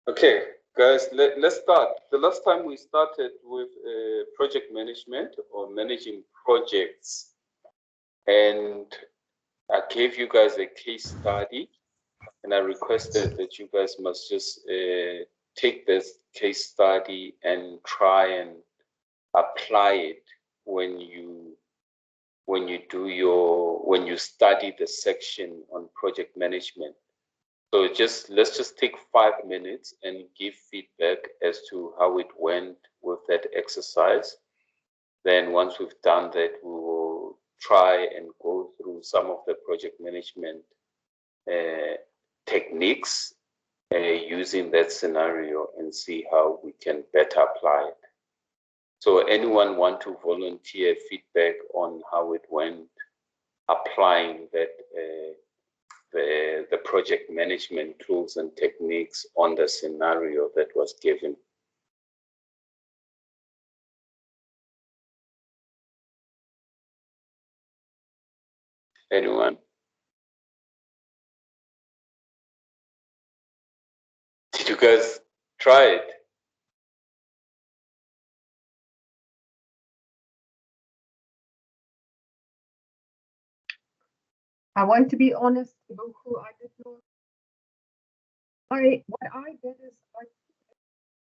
Okay, guys, let's start. The last time we started with project management or managing projects, and I gave you guys a case study, and I requested that you guys must just take this case study and try and apply it when you study the section on project management. So let's just take 5 minutes and give feedback as to how it went with that exercise. Then once we've done that, we will try and go through some of the project management techniques using that scenario and see how we can better apply it. So anyone want to volunteer feedback on how it went applying that the project management tools and techniques on the scenario that was given? Anyone? Did you guys try it? I want to be honest, Boku, I did not. What I did is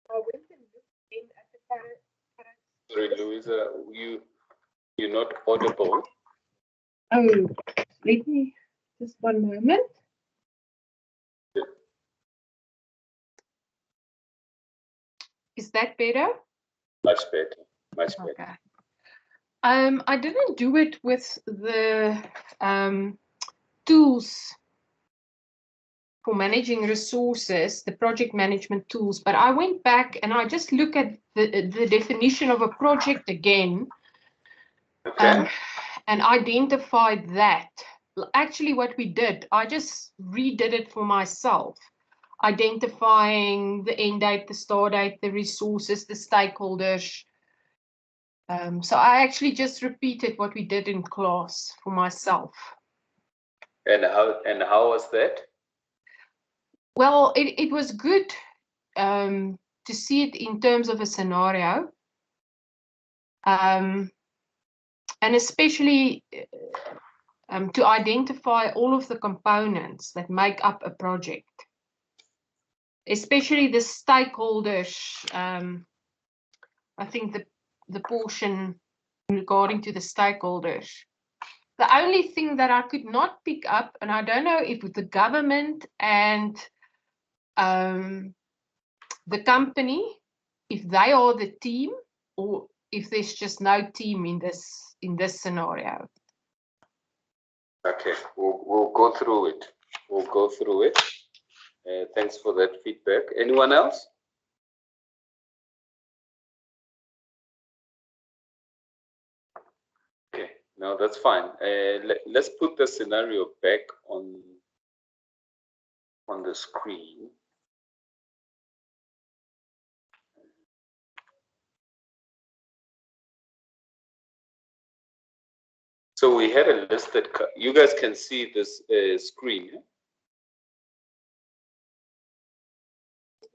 I went and looked in at the Sorry, Louisa, you're not audible. Oh, let me just one moment. Yeah. Is that better? Much better, much better. Okay. I didn't do it with the tools for managing resources, the project management tools, but I went back and I just look at the definition of a project again. Okay. And identified that. Actually, what we did, I just redid it for myself, identifying the end date, the start date, the resources, the stakeholders. So I actually just repeated what we did in class for myself. And how was that? Well, it was good to see it in terms of a scenario. And especially to identify all of the components that make up a project, especially the stakeholders. I think the portion regarding to the stakeholders. The only thing that I could not pick up, and I don't know if with the government and the company, if they are the team or if there's just no team in this scenario. Okay, we'll go through it. We'll go through it. Thanks for that feedback. Anyone else? Okay, no, that's fine. Let's put the scenario back on the screen. So we had a listed, you guys can see this screen.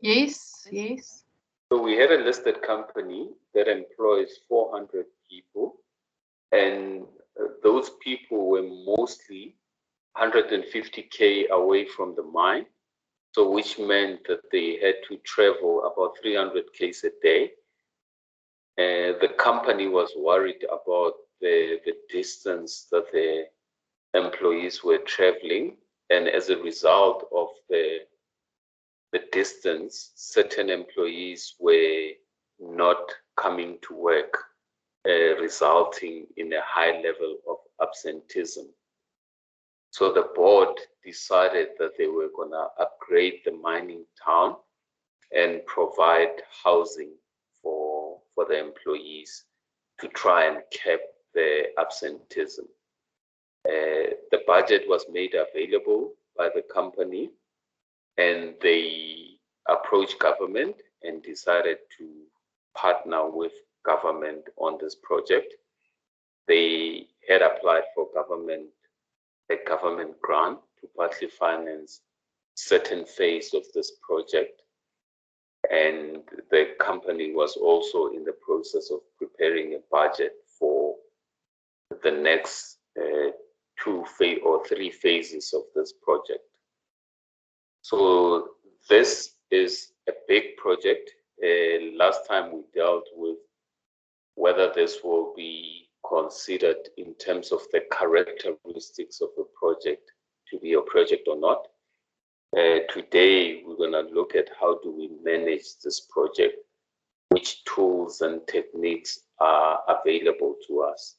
Yes, yes. So we had a listed company that employs 400 people, and those people were mostly 150K away from the mine. So which meant that they had to travel about 300 Ks a day. The company was worried about the distance that the employees were traveling, and as a result of the distance, certain employees were not coming to work, resulting in a high level of absenteeism. So the board decided that they were going to upgrade the mining town and provide housing for the employees to try and cap the absenteeism. The budget was made available by the company, and they approached government and decided to partner with government on this project. They had applied for government a government grant to partly finance certain phase of this project. And the company was also in the process of preparing a budget for the next 2 or 3 phases of this project. So this is a big project. Last time we dealt with whether this will be considered in terms of the characteristics of a project to be a project or not. Today, we're going to look at how do we manage this project, which tools and techniques are available to us.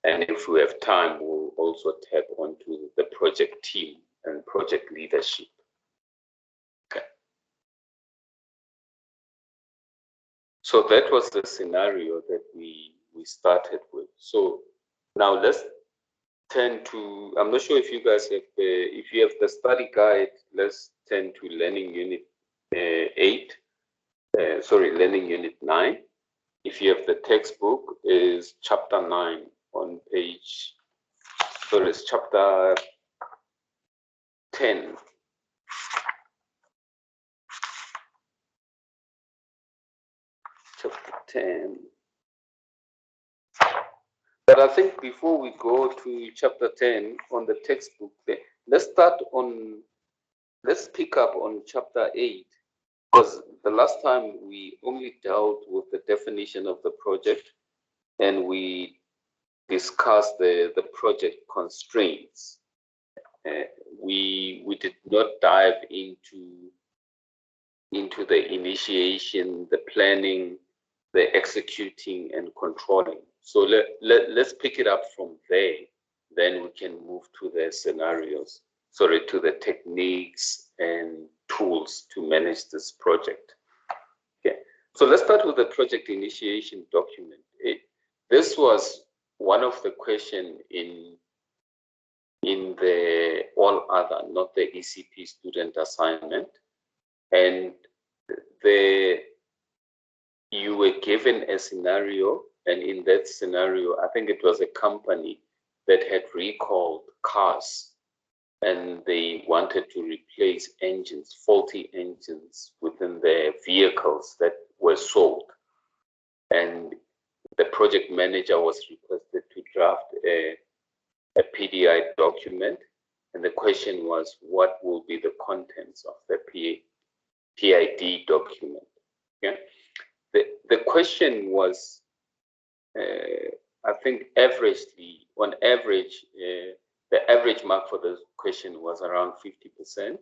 And if we have time, we'll also tap onto the project team and project leadership. Okay. So that was the scenario that we started with. So now let's turn to, I'm not sure if you guys have if you have the study guide, let's turn to learning unit 9. If you have the textbook, is chapter 9 on page, it's chapter 10. Chapter 10. But I think before we go to chapter 10 on the textbook, let's pick up on chapter 8, because the last time we only dealt with the definition of the project and we discussed the project constraints. We did not dive into the initiation, the planning, the executing and controlling. So let's pick it up from there. Then we can move to the scenarios, to the techniques and tools to manage this project. Okay, so let's start with the project initiation document. This was one of the questions in the all other, not the ECP student assignment. And you were given a scenario, and in that scenario, I think it was a company that had recalled cars, and they wanted to replace engines, faulty engines within their vehicles that were sold. And the project manager was requested to draft a PDI document, and the question was, what will be the contents of the PID document? Okay. The question was, I think on average, the average mark for the question was around 50%.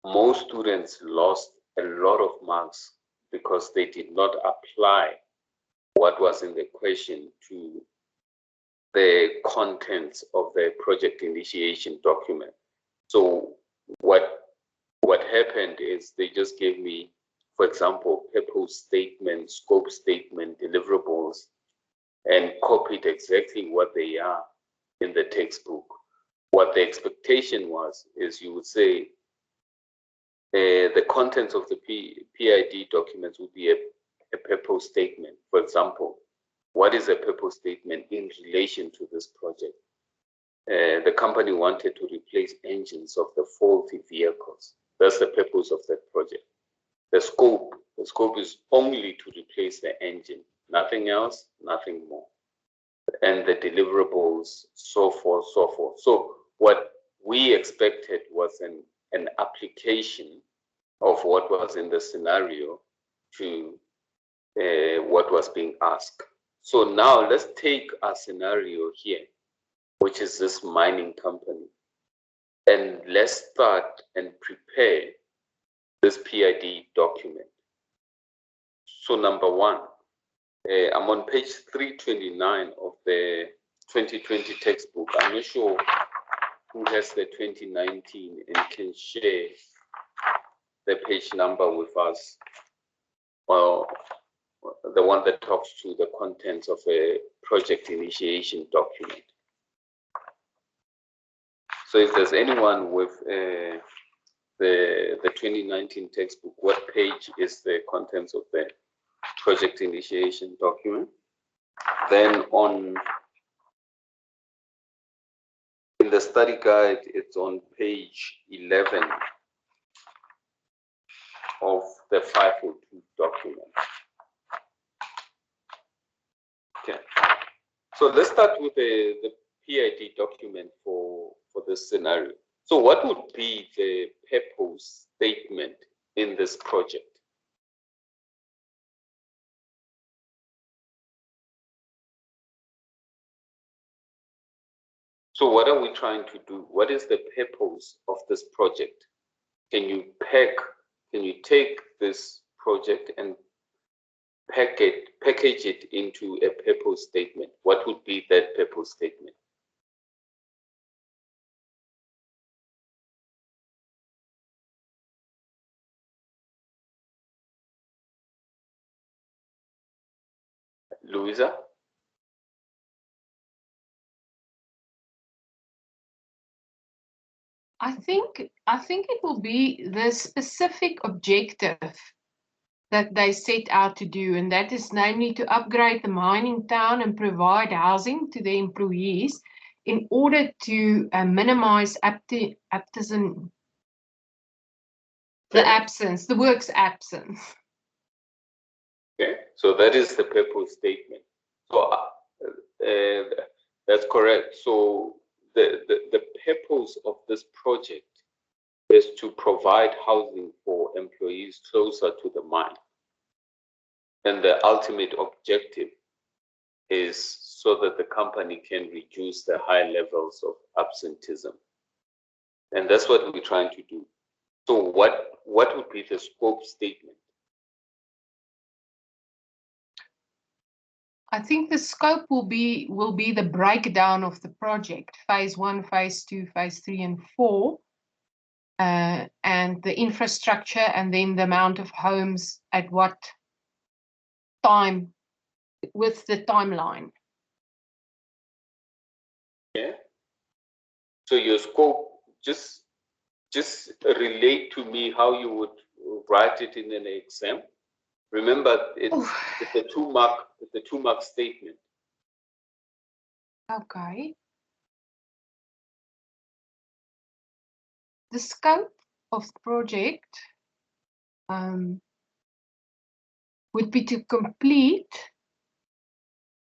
Most students lost a lot of marks because they did not apply what was in the question to the contents of the project initiation document. So what happened is they just gave me, for example, purpose statement, scope statement, deliverables, and copied exactly what they are in the textbook. What the expectation was is you would say the contents of the PID documents would be a purpose statement. For example, what is a purpose statement in relation to this project? The company wanted to replace engines of the faulty vehicles. That's the purpose of that project. The scope is only to replace the engine, nothing else, nothing more. And the deliverables, so forth, so forth. So what we expected was an application of what was in the scenario to what was being asked. So now let's take a scenario here, which is this mining company. And let's start and prepare this PID document. So number one, I'm on page 329 of the 2020 textbook. I'm not sure who has the 2019 and can share the page number with us. Well, the one that talks to the contents of a project initiation document. So if there's anyone with the 2019 textbook, what page is the contents of the project initiation document? Then on In the study guide, it's on page 11 of the 502 document. Okay, so let's start with the PID document for this scenario. So what would be the purpose statement in this project? So what are we trying to do? What is the purpose of this project? Can you take this project and package it into a purpose statement? What would be that purpose statement? Louisa? I think it will be the specific objective that they set out to do, and that is namely to upgrade the mining town and provide housing to the employees in order to minimize absenteeism, the work's absence. Okay, so that is the purpose statement. So that's correct. So the purpose of this project is to provide housing for employees closer to the mine. And the ultimate objective is so that the company can reduce the high levels of absenteeism. And that's what we're trying to do. So what would be the scope statement? I think the scope will be the breakdown of the project, phase 1, phase 2, phase 3, and 4, and the infrastructure, and then the amount of homes at what time, with the timeline. Yeah. So your scope, just relate to me how you would write it in an exam. Remember, it's a 2-mark statement. Okay. The scope of the project would be to complete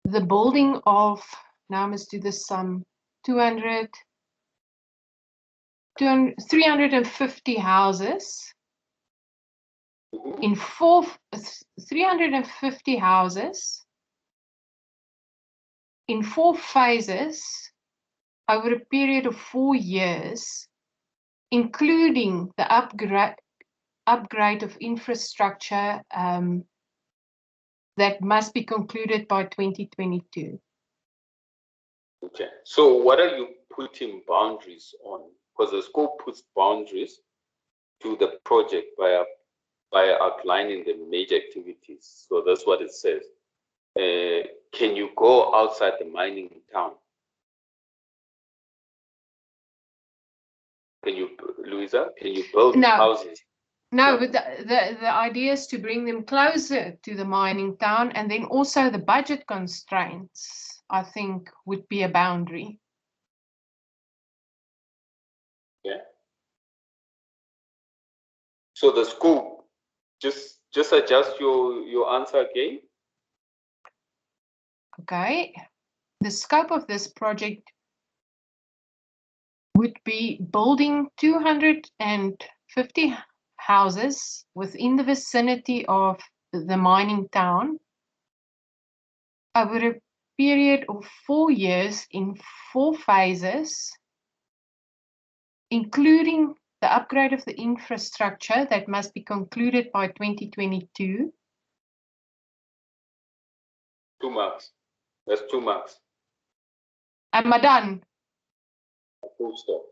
the building of, now I must do the sum, 350 houses in 350 houses in 4 phases over a period of 4 years, including the upgrade of infrastructure that must be concluded by 2022. Okay, so what are you putting boundaries on? Because the scope puts boundaries to the project by outlining the major activities. So that's what it says. Can you go outside the mining town? Can you, Louisa, can you build houses? No, but the idea is to bring them closer to the mining town, and then also the budget constraints, I think, would be a boundary. Yeah. So the scope, just adjust your answer again. Okay. The scope of this project would be building 250 houses within the vicinity of the mining town over a period of 4 years in 4 phases, including the upgrade of the infrastructure that must be concluded by 2022. 2 marks. That's 2 marks. Am I done? Full stop.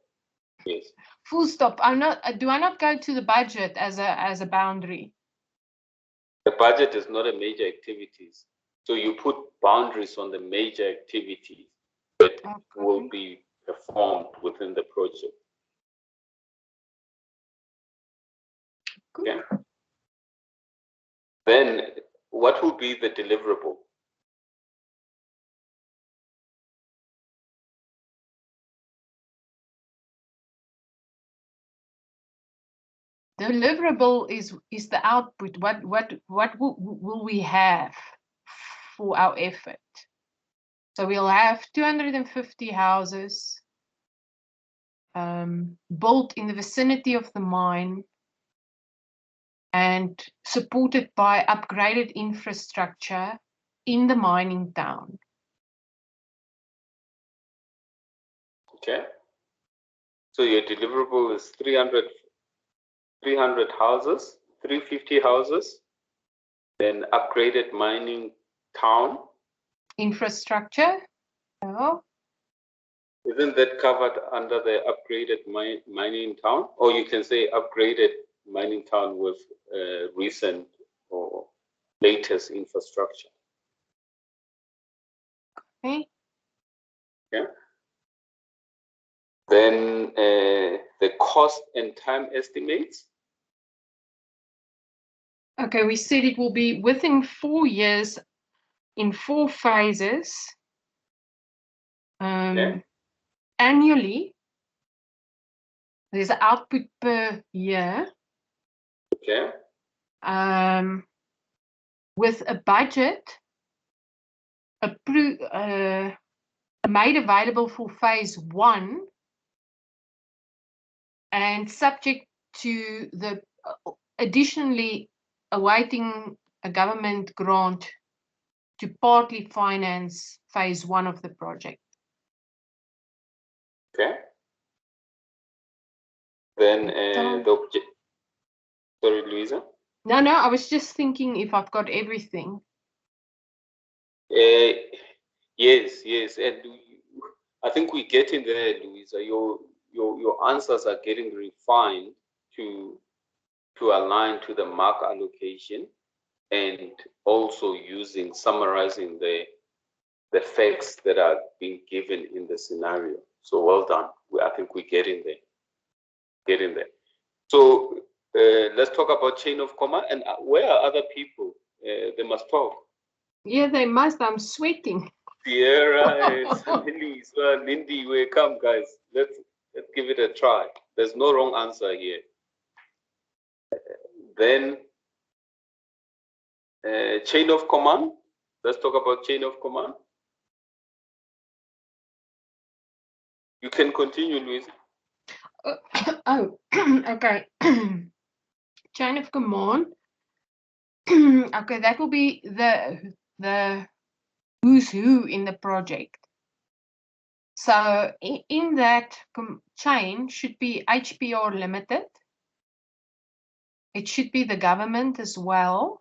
Yes. Full stop. Do I not go to the budget as a boundary? The budget is not a major activities. So you put boundaries on the major activities that will be performed within the project. Good. Okay. Then what will be the deliverable? deliverable is the output. What will we have for our effort? So we'll have 250 houses built in the vicinity of the mine and supported by upgraded infrastructure in the mining town. Okay. So your deliverable is 300 houses, 350 houses, then upgraded mining town. Infrastructure. Oh. Isn't that covered under the upgraded mining town? Or you can say upgraded mining town with recent or latest infrastructure. Okay. Yeah. Then the cost and time estimates. Okay, we said it will be within 4 years in 4 phases. Okay. Annually, there's an output per year. Okay. With a budget made available for phase 1 and subject to the additionally awaiting a government grant to partly finance phase 1 of the project. Okay. Then the object. Sorry, Louisa. No, I was just thinking if I've got everything. Yes, and I think we're getting there, Louisa. Your answers are getting refined to align to the mark allocation, and also summarizing the facts that are being given in the scenario. So well done. I think we're getting there. So let's talk about chain of command. And where are other people? They must talk. Yeah, they must. I'm sweating. Sierra, Lindy, Lindy, come, guys. Let's give it a try. There's no wrong answer here. Then chain of command. Let's talk about chain of command. You can continue, Louise. Oh, okay. Chain of command. Okay, that will be the who's who in the project. So in that chain should be HPR Limited. It should be the government as well.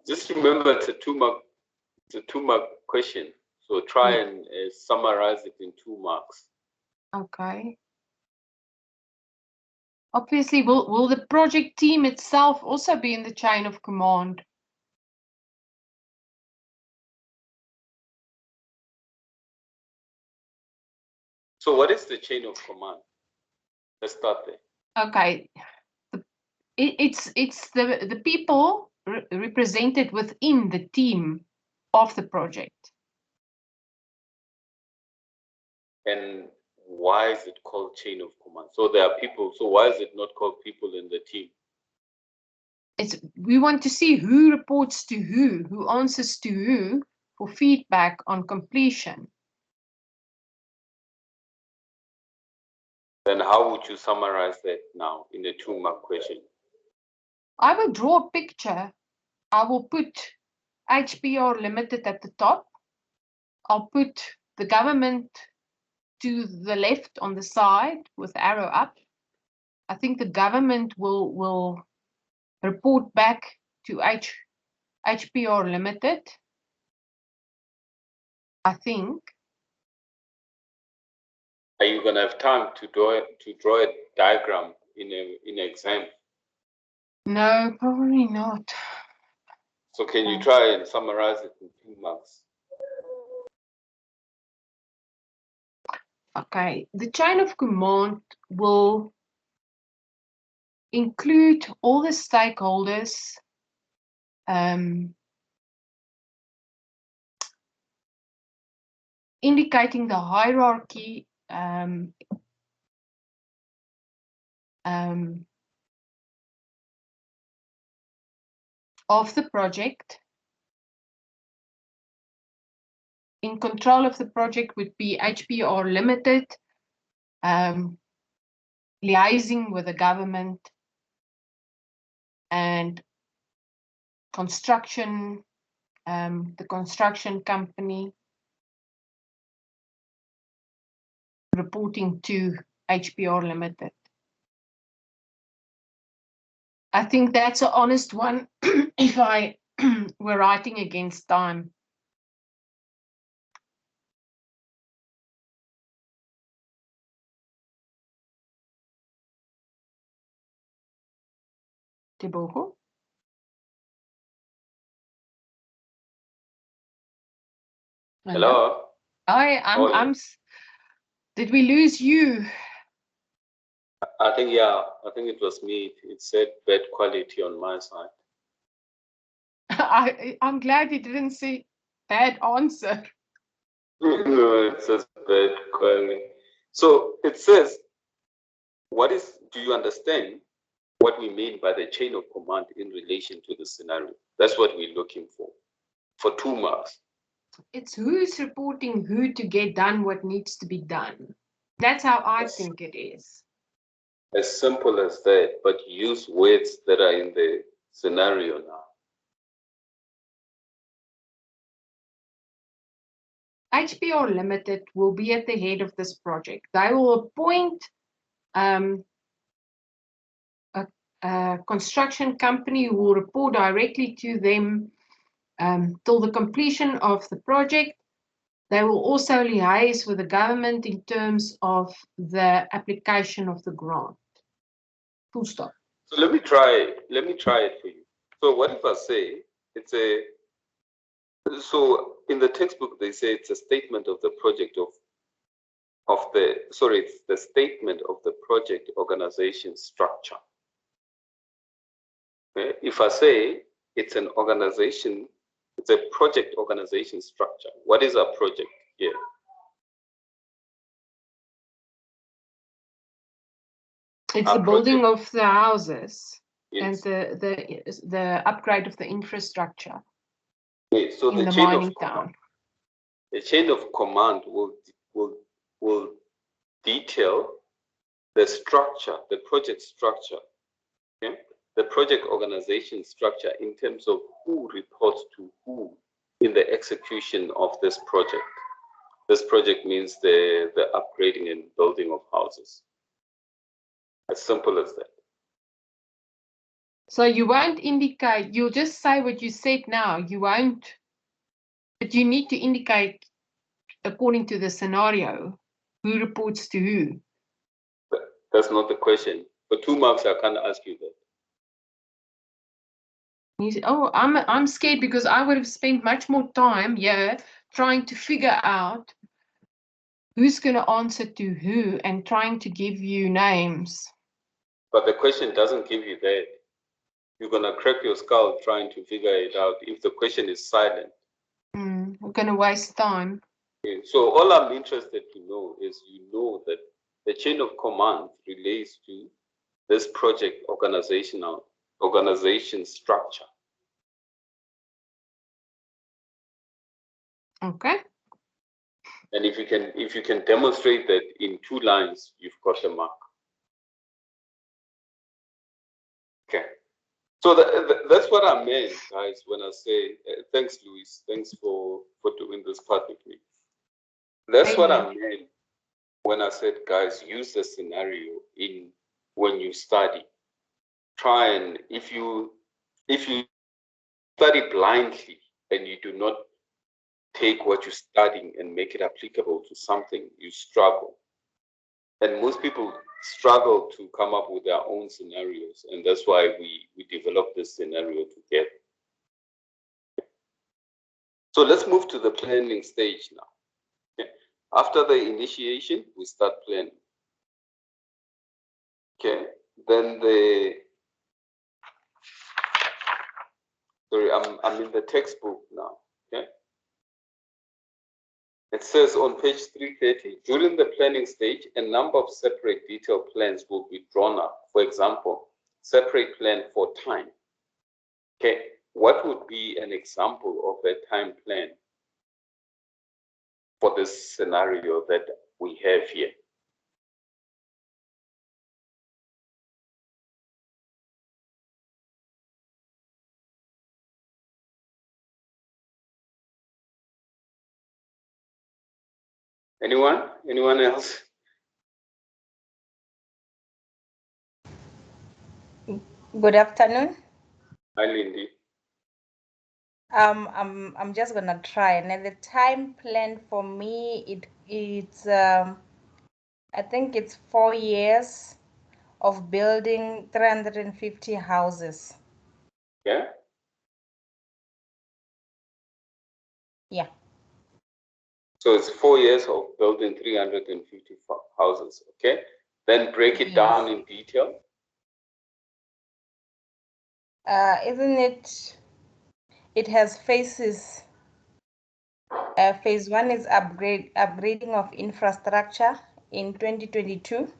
Just remember it's a two-mark question. So try and summarize it in 2 marks. Okay. Obviously, will the project team itself also be in the chain of command? So what is the chain of command? Let's start there. Okay. It's the people represented within the team of the project. And why is it called chain of command? So there are people. So why is it not called people in the team? We want to see who reports to who answers to who for feedback on completion. Then how would you summarize that now in a 2-mark question? I will draw a picture. I will put HPR Limited at the top. I'll put the government to the left on the side with arrow up. I think the government will report back to HPR Limited. I think. Are you gonna have time to draw a diagram in an exam? No, probably not. So can you try and summarize it in 2 marks? Okay, the chain of command will include all the stakeholders indicating the hierarchy of the project. In control of the project would be HPR Limited, liaising with the government, and construction, the construction company reporting to HPR Limited. I think that's an honest one if I were writing against time. Tebogo? Hello? Did we lose you? I think it was me. It said bad quality on my side. I'm glad you didn't say bad answer. No, it says bad quality. So it says, do you understand what we mean by the chain of command in relation to the scenario? That's what we're looking for 2 marks. It's who's reporting who to get done what needs to be done. That's how I think it is. As simple as that, but use words that are in the scenario now. HPR Limited will be at the head of this project. They will appoint a construction company who will report directly to them till the completion of the project. They will also liaise with the government in terms of the application of the grant. Full stop. So let me try it for you. So what if I say so in the textbook they say it's a statement of the project it's the statement of the project organization structure. Okay? If I say it's an organization, it's a project organization structure. What is a project here? It's the building of the houses. Yes. And the upgrade of the infrastructure. Okay, so in the mining town. The chain of command will detail the structure, the project structure, okay? The project organization structure in terms of who reports to who in the execution of this project. This project means the upgrading and building of houses. As simple as that. So you won't indicate, you'll just say what you said now. You won't, but you need to indicate according to the scenario who reports to who. That's not the question. For 2 marks, I can't ask you that. You say, oh, I'm scared because I would have spent much more time here trying to figure out who's going to answer to who and trying to give you names. But the question doesn't give you that. You're going to crack your skull trying to figure it out if the question is silent. We're going to waste time. Okay. So all I'm interested to know is that the chain of command relates to this project organization structure. Okay. And if you can demonstrate that in 2 lines, you've got a mark. Okay. So that's what I meant, guys, when I say, thanks, Luis. Thanks for doing this part with me. That's what I meant when I said, guys, use the scenario when you study. Try and if you study blindly and you do not take what you're studying and make it applicable to something, you struggle. And most people struggle to come up with their own scenarios, and that's why we develop this scenario together. So let's move to the planning stage now. Okay. After the initiation, we start planning. Okay, then Sorry, I'm in the textbook now. Okay. It says on page 330, during the planning stage, a number of separate detailed plans will be drawn up. For example, separate plan for time. Okay, what would be an example of a time plan for this scenario that we have here? Anyone? Anyone else? Good afternoon. Hi, Lindy. I'm just gonna try. And the time plan for me, it's I think it's 4 years of building 350 houses. Yeah. Yeah. So it's 4 years of building 350 houses. Okay. Then break it down in detail. Isn't it? It has phases. Phase 1 is upgrading of infrastructure in 2022.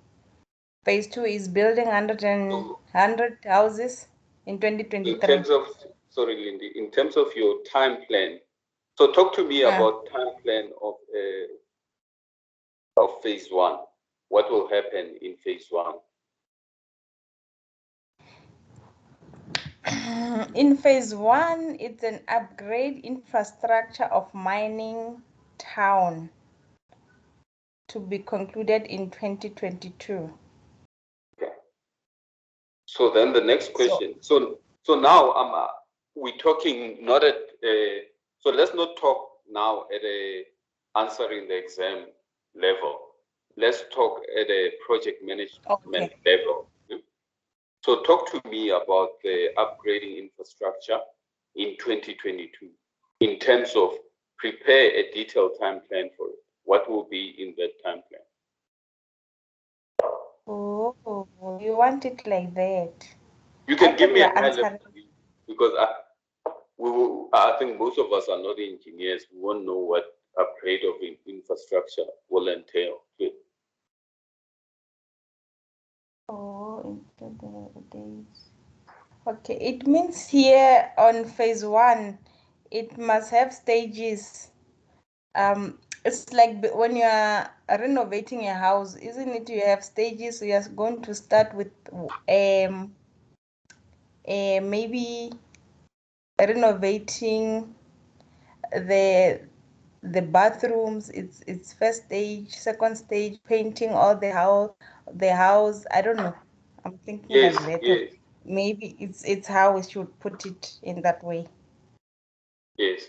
Phase 2 is building 100 houses in 2023. In terms of, sorry, Lindy, in terms of your time plan, so talk to me about time plan of phase 1. What will happen in phase 1? In phase 1, it's an upgrade infrastructure of mining town to be concluded in 2022. Okay. So then the next question. So now we're talking not at so let's not talk now at a answering the exam level. Let's talk at a project management level. So talk to me about the upgrading infrastructure in 2022 in terms of prepare a detailed time plan for it. What will be in that time plan? Oh, you want it like that? You can give me a high level because I think most of us are not engineers. We won't know what upgrade of infrastructure will entail. Oh, okay. It means here on phase 1, it must have stages. It's like when you are renovating a house, isn't it? You have stages. You are going to start with maybe renovating the bathrooms. It's first stage, second stage, painting all the house. I don't know. I'm thinking Yes, like that. yes. Maybe it's how we should put it in that way. Yes,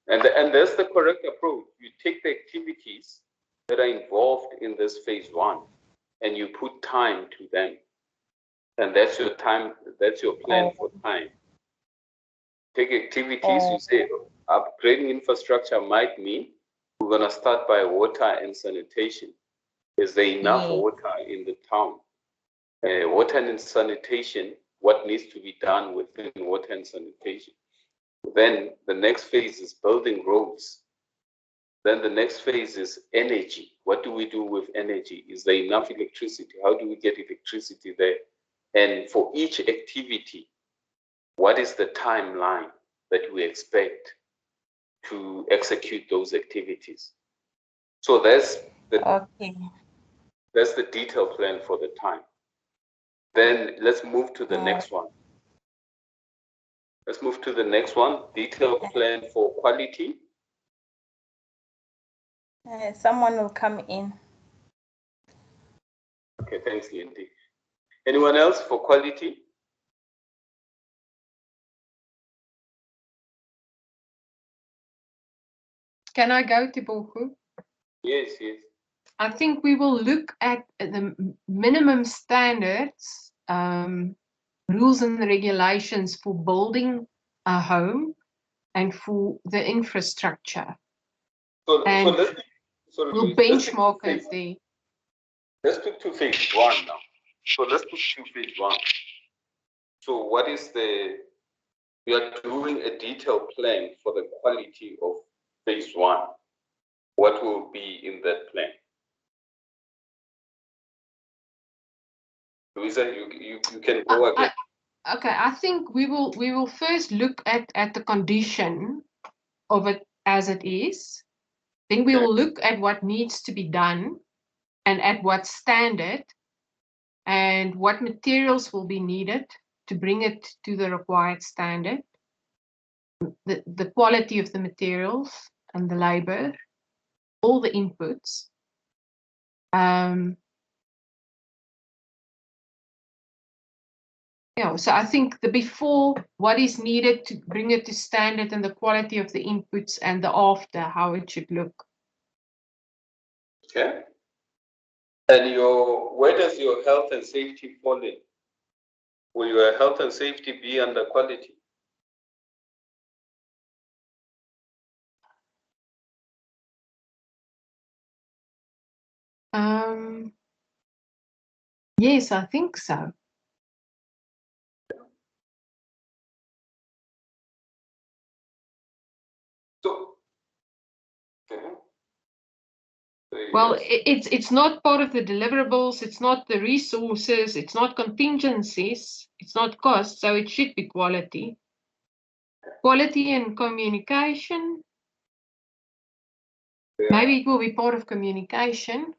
and that's the correct approach. You take the activities that are involved in this phase 1, and you put time to them, and that's your time. That's your plan for time. Take activities. You say upgrading infrastructure might mean we're gonna start by water and sanitation. Is there enough water in the town? Water and sanitation. What needs to be done within water and sanitation? Then the next phase is building roads. Then the next phase is energy. What do we do with energy? Is there enough electricity? How do we get electricity there? And for each activity, what is the timeline that we expect to execute those activities? So that's the detailed plan for the time. Then let's move to the next one. Let's move to the next one. Detailed plan for quality. Someone will come in. Okay, thanks, Lindy. Anyone else for quality? Can I go to Boku? Yes, yes. I think we will look at the minimum standards, rules and regulations for building a home and for the infrastructure. So we'll benchmark it there. Let's pick to phase 1 now. So let's pick to phase 1. So what is the we are doing a detailed plan for the quality of phase one. What will be in that plan? Louisa, you can go again. Okay, I think we will first look at the condition of it as it is. Then we will look at what needs to be done and at what standard and what materials will be needed to bring it to the required standard, the quality of the materials and the labor, all the inputs. Yeah, so I think the before, what is needed to bring it to standard, and the quality of the inputs, and the after, how it should look. Okay. And where does your health and safety fall in? Will your health and safety be under quality? Yes, I think so. So, okay. Well, it's not part of the deliverables, it's not the resources, it's not contingencies, it's not cost, so it should be quality. Quality and communication. Yeah. Maybe it will be part of communication.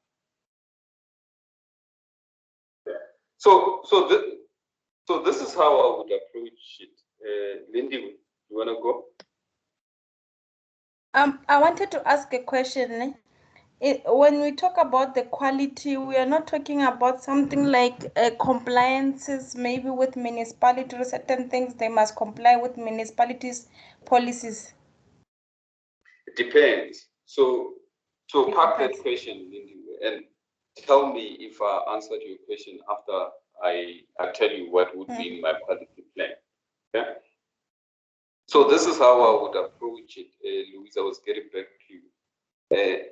Yeah. So this is how I would approach it. Lindy, you want to go? I wanted to ask a question. When we talk about the quality, we are not talking about something like compliances, maybe with municipalities, certain things they must comply with municipalities' policies. It depends. So park that question, Lindy, and tell me if I answered your question after I tell you what would be in my quality plan. Yeah. So this is how I would approach it, Louise. I was getting back to you.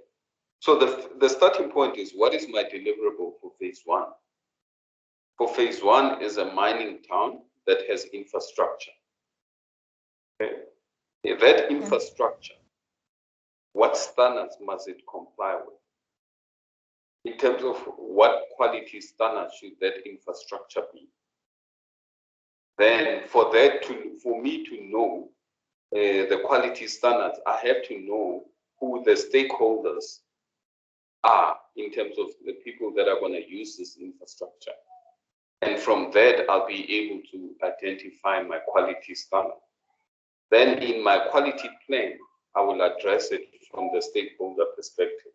So the starting point is, what is my deliverable for phase one? For phase one is a mining town that has infrastructure. Okay. That infrastructure, what standards must it comply with? In terms of what quality standards should that infrastructure be? Then for me to know the quality standards, I have to know who the stakeholders are in terms of the people that are going to use this infrastructure. And from that, I'll be able to identify my quality standard. Then in my quality plan, I will address it from the stakeholder perspective.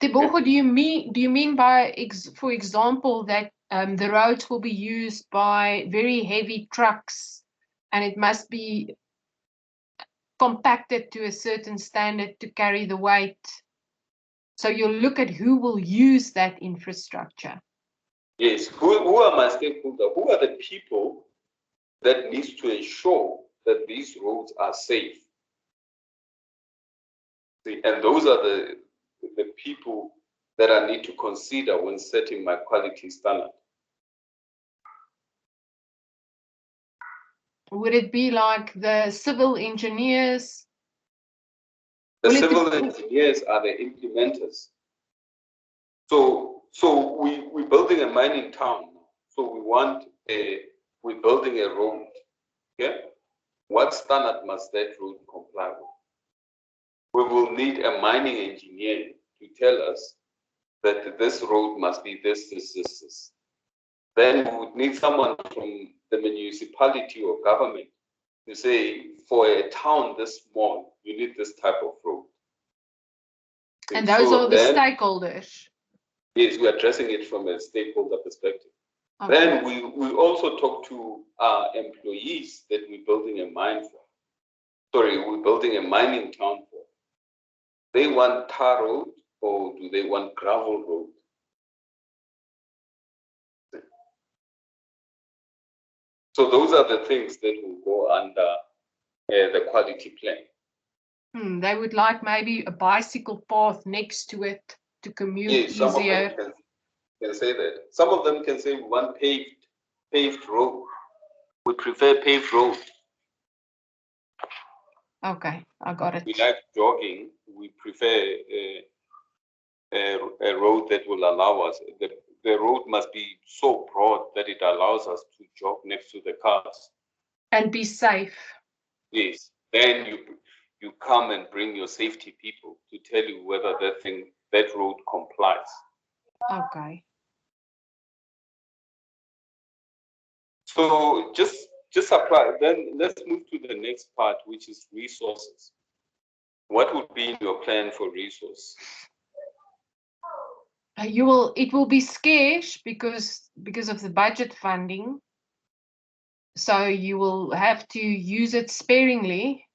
Tebogo, do you mean by, for example, that the roads will be used by very heavy trucks and it must be compacted to a certain standard to carry the weight? So you'll look at who will use that infrastructure. Yes, who are my stakeholders? Who are the people that needs to ensure that these roads are safe? See, and those are the people that I need to consider when setting my quality standard. Would it be like the civil engineers? The civil engineers are the implementers. So we're building a mining town. So we're building a road. Yeah. What standard must that road comply with? We will need a mining engineer to tell us that this road must be this. Then we would need someone from the municipality or government to say, for a town this small, you need this type of road. And those are the stakeholders. Yes, we're addressing it from a stakeholder perspective. Okay. Then we also talk to our employees that we're building a mine for. Sorry, we're building a mining town for. They want tar road or do they want gravel road? So those are the things that will go under the quality plan. They would like maybe a bicycle path next to it to commute easier. Some of them can say that. Some of them can say we want paved Paved road. We prefer paved road. Okay, I got it. We like jogging. We prefer a road that will allow us. The road must be so broad that it allows us to jog next to the cars. And be safe. Yes. Then you come and bring your safety people to tell you whether that road complies. Okay. So just apply. Then let's move to the next part, which is resources. What would be in your plan for resource? It will be scarce because of the budget funding. So you will have to use it sparingly,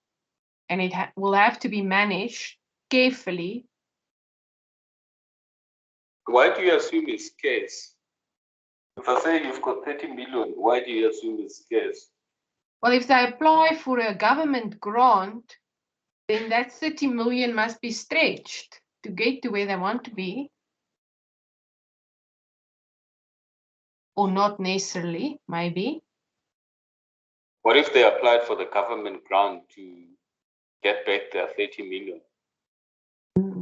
and it will have to be managed carefully. Why do you assume it's scarce? If I say you've got 30 million, why do you assume it's scarce? Well, if they apply for a government grant, then that 30 million must be stretched to get to where they want to be. Or not necessarily, maybe. What if they applied for the government grant to get back their 30 million?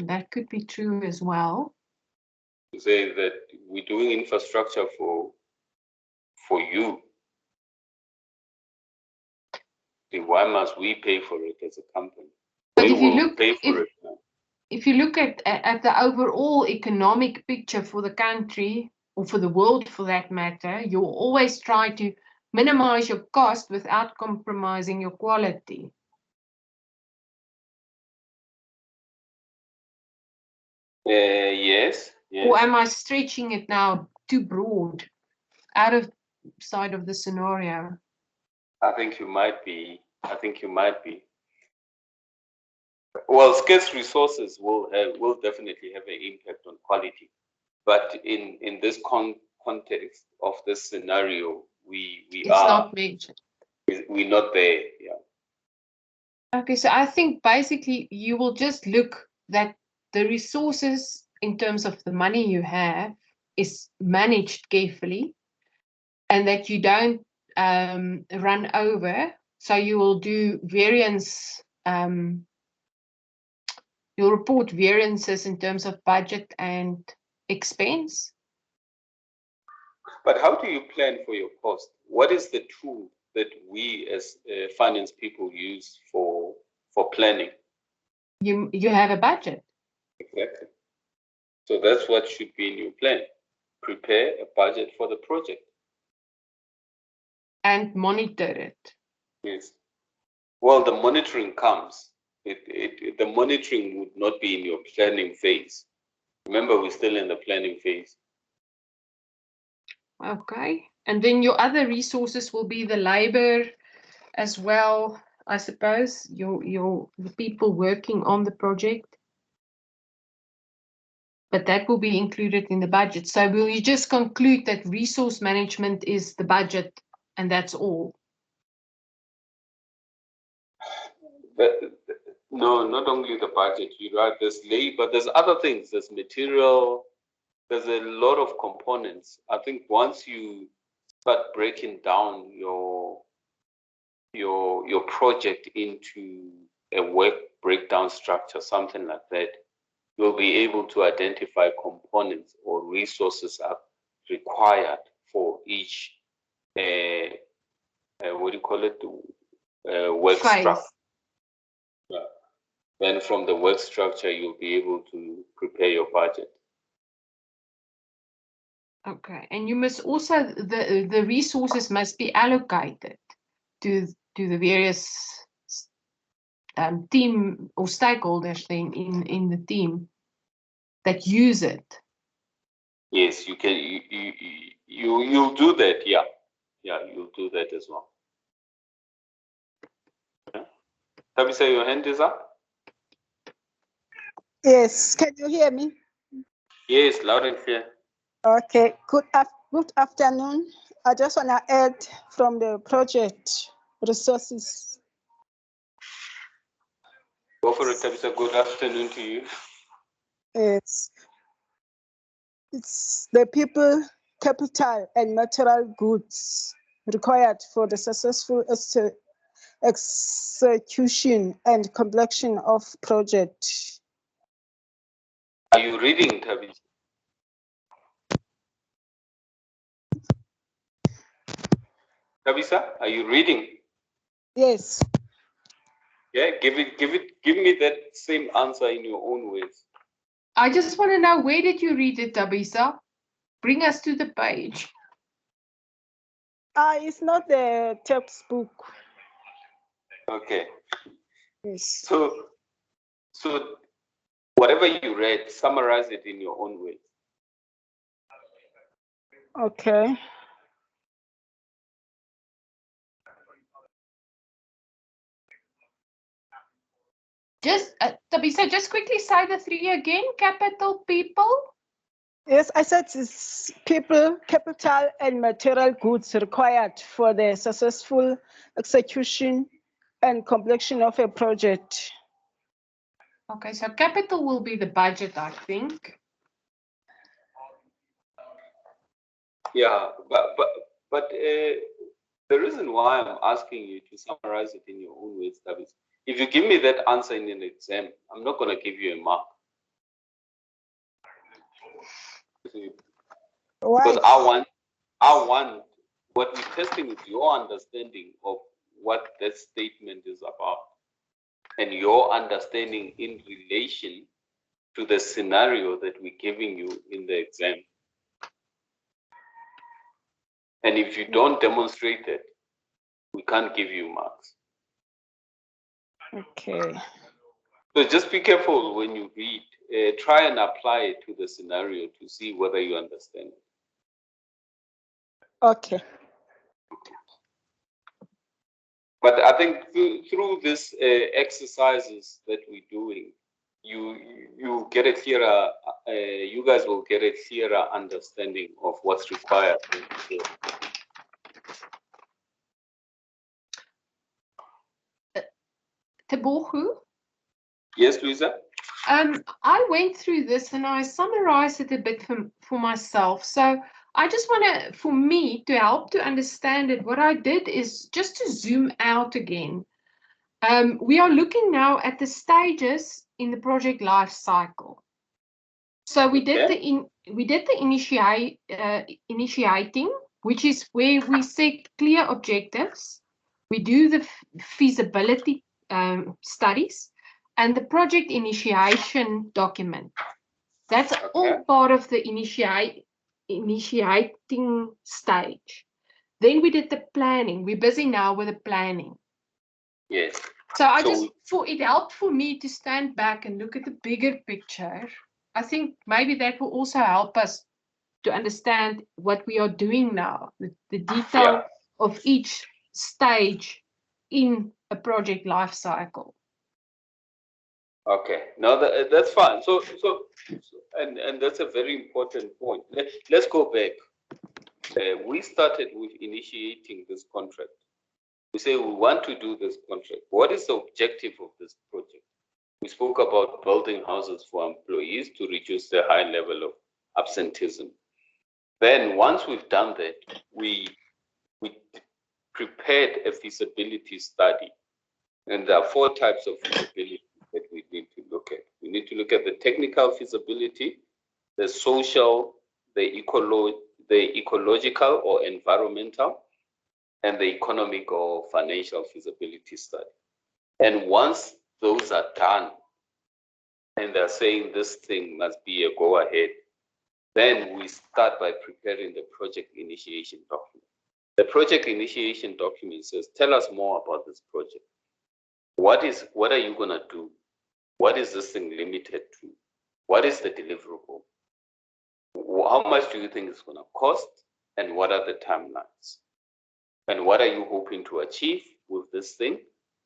That could be true as well. To say that we're doing infrastructure for you. Then why must we pay for it as a company? But We if you will look, pay for it now. If you look at the overall economic picture for the country, or for the world for that matter, you'll always try to minimize your cost without compromising your quality. Yes. Or am I stretching it now too broad, outside of the scenario? I think you might be. Well, scarce resources will definitely have an impact on quality, but in this context of this scenario, we're not mentioned. We're not there. Yeah. Okay, so I think basically you will just look that the resources in terms of the money you have is managed carefully, and that you don't run over. So you will do variance. You'll report variances in terms of budget and expense. But how do you plan for your cost? What is the tool that we as finance people use for planning? You have a budget. Exactly. So that's what should be in your plan. Prepare a budget for the project. And monitor it. Yes. Well, the monitoring comes. The monitoring would not be in your planning phase. Remember, we're still in the planning phase. Okay. And then your other resources will be the labor as well, I suppose, the people working on the project. But that will be included in the budget. So will you just conclude that resource management is the budget and that's all? No, not only the budget. You're right. There's labor. There's other things. There's material. There's a lot of components. I think once you start breaking down your project into a work breakdown structure, something like that, you'll be able to identify components or resources are required for each what do you call it, work structure. Yeah. Then from the work structure, you'll be able to prepare your budget. Okay, and you must also, the resources must be allocated to the various team or stakeholders then in the team that use it. Yes, you can. You'll do that. Yeah, you'll do that as well. Yeah. Tabisa, your hand is up. Yes, can you hear me? Yes, loud and clear. Okay, good afternoon. I just want to add from the project resources. Go for it, Tabisa. Good afternoon to you. It's the people capital and material goods required for the successful execution and completion of project. Are you reading, Tabi? Tabisa, are you reading? Yes. Yeah, give me that same answer in your own words. I just want to know, where did you read it, Tabisa? Bring us to the page. It's not the textbook. Okay. Yes. So whatever you read, summarize it in your own words. Okay. Just, Tabisa, just quickly say the three again. Capital, people. Yes, I said it's people, capital, and material goods required for the successful execution and completion of a project. Okay, so capital will be the budget, I think. Yeah, but the reason why I'm asking you to summarize it in your own words, Tabis, if you give me that answer in an exam, I'm not going to give you a mark. Why? Because I want what we're testing is your understanding of what that statement is about and your understanding in relation to the scenario that we're giving you in the exam. And if you don't demonstrate it, we can't give you marks. Okay. So just be careful when you read. Try and apply it to the scenario to see whether you understand it. Okay. But I think through these exercises that we're doing, you get a clearer, you guys will get a clearer understanding of what's required. Tebohu? Yes, Luisa? I went through this and I summarized it a bit for myself. So I just want to, for me, to help to understand it, what I did is just to zoom out again. We are looking now at the stages in the project life cycle. So we did the initiating, which is where we set clear objectives. We do the feasibility studies and the project initiation document. That's all part of the initiating stage. Then we did the planning. We're busy now with the planning. Yes. So it helped for me to stand back and look at the bigger picture. I think maybe that will also help us to understand what we are doing now, the detail of each stage in a project life cycle. Okay, no, that's fine. So and that's a very important point. Let's go back. We started with initiating this contract. We say we want to do this contract. What is the objective of this project? We spoke about building houses for employees to reduce the high level of absenteeism. Then once we've done that, we prepared a feasibility study. And there are 4 types of feasibility that we need to look at. We need to look at the technical feasibility, the social, the ecological or environmental, and the economic or financial feasibility study. And once those are done, and they're saying this thing must be a go-ahead, then we start by preparing the project initiation document. The project initiation document says, tell us more about this project. What are you going to do? What is this thing limited to? What is the deliverable? How much do you think it's going to cost? And what are the timelines? And what are you hoping to achieve with this thing?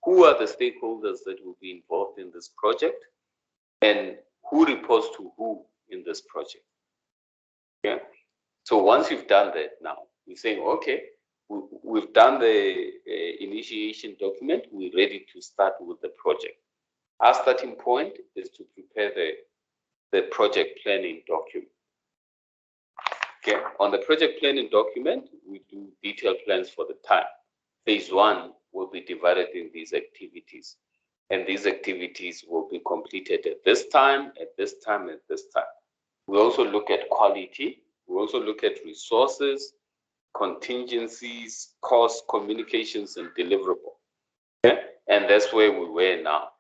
Who are the stakeholders that will be involved in this project? And who reports to who in this project? Yeah. So once you've done that now, you're saying, okay, we've done the initiation document, we're ready to start with the project. Our starting point is to prepare the project planning document. Okay, on the project planning document, we do detailed plans for the time. Phase 1 will be divided in these activities, and these activities will be completed at this time, at this time, at this time. We also look at quality. We also look at resources, contingencies, cost, communications, and deliverable. Okay, and that's where we were now.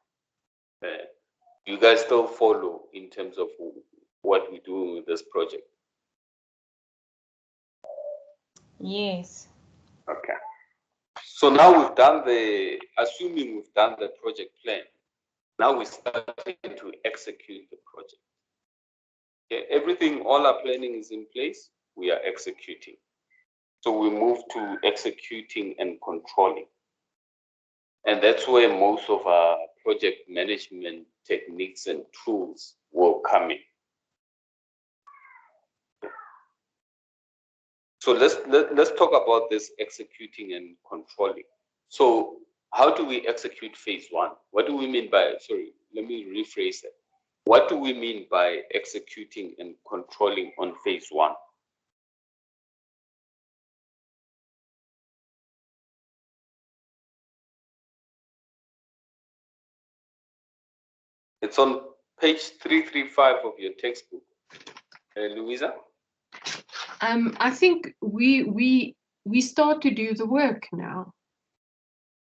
You guys still follow in terms of what we're doing with this project? Yes. Okay. So now we've done assuming we've done the project plan, now we're starting to execute the project. Okay, everything, all our planning is in place, we are executing. So we move to executing and controlling. And that's where most of our project management techniques and tools will come in. So let's talk about this executing and controlling. So how do we execute phase 1? What do we mean by, sorry, let me rephrase it. What do we mean by executing and controlling on phase 1? It's on page 335 of your textbook. Louisa? I think we start to do the work now.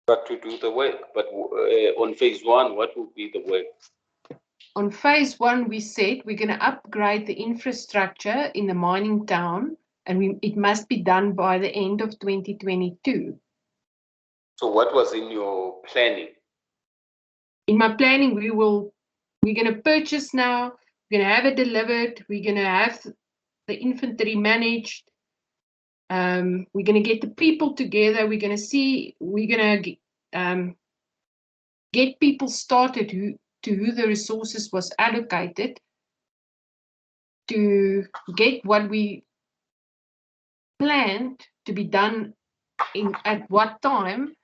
But to do the work, but on phase 1, what will be the work? On phase 1, we said we're going to upgrade the infrastructure in the mining town, and it must be done by the end of 2022. So what was in your planning? In my planning, we're going to purchase now, we're going to have it delivered, we're going to have the inventory managed, we're going to get the people together, we're going to get people started to who the resources was allocated to get what we planned to be done at what time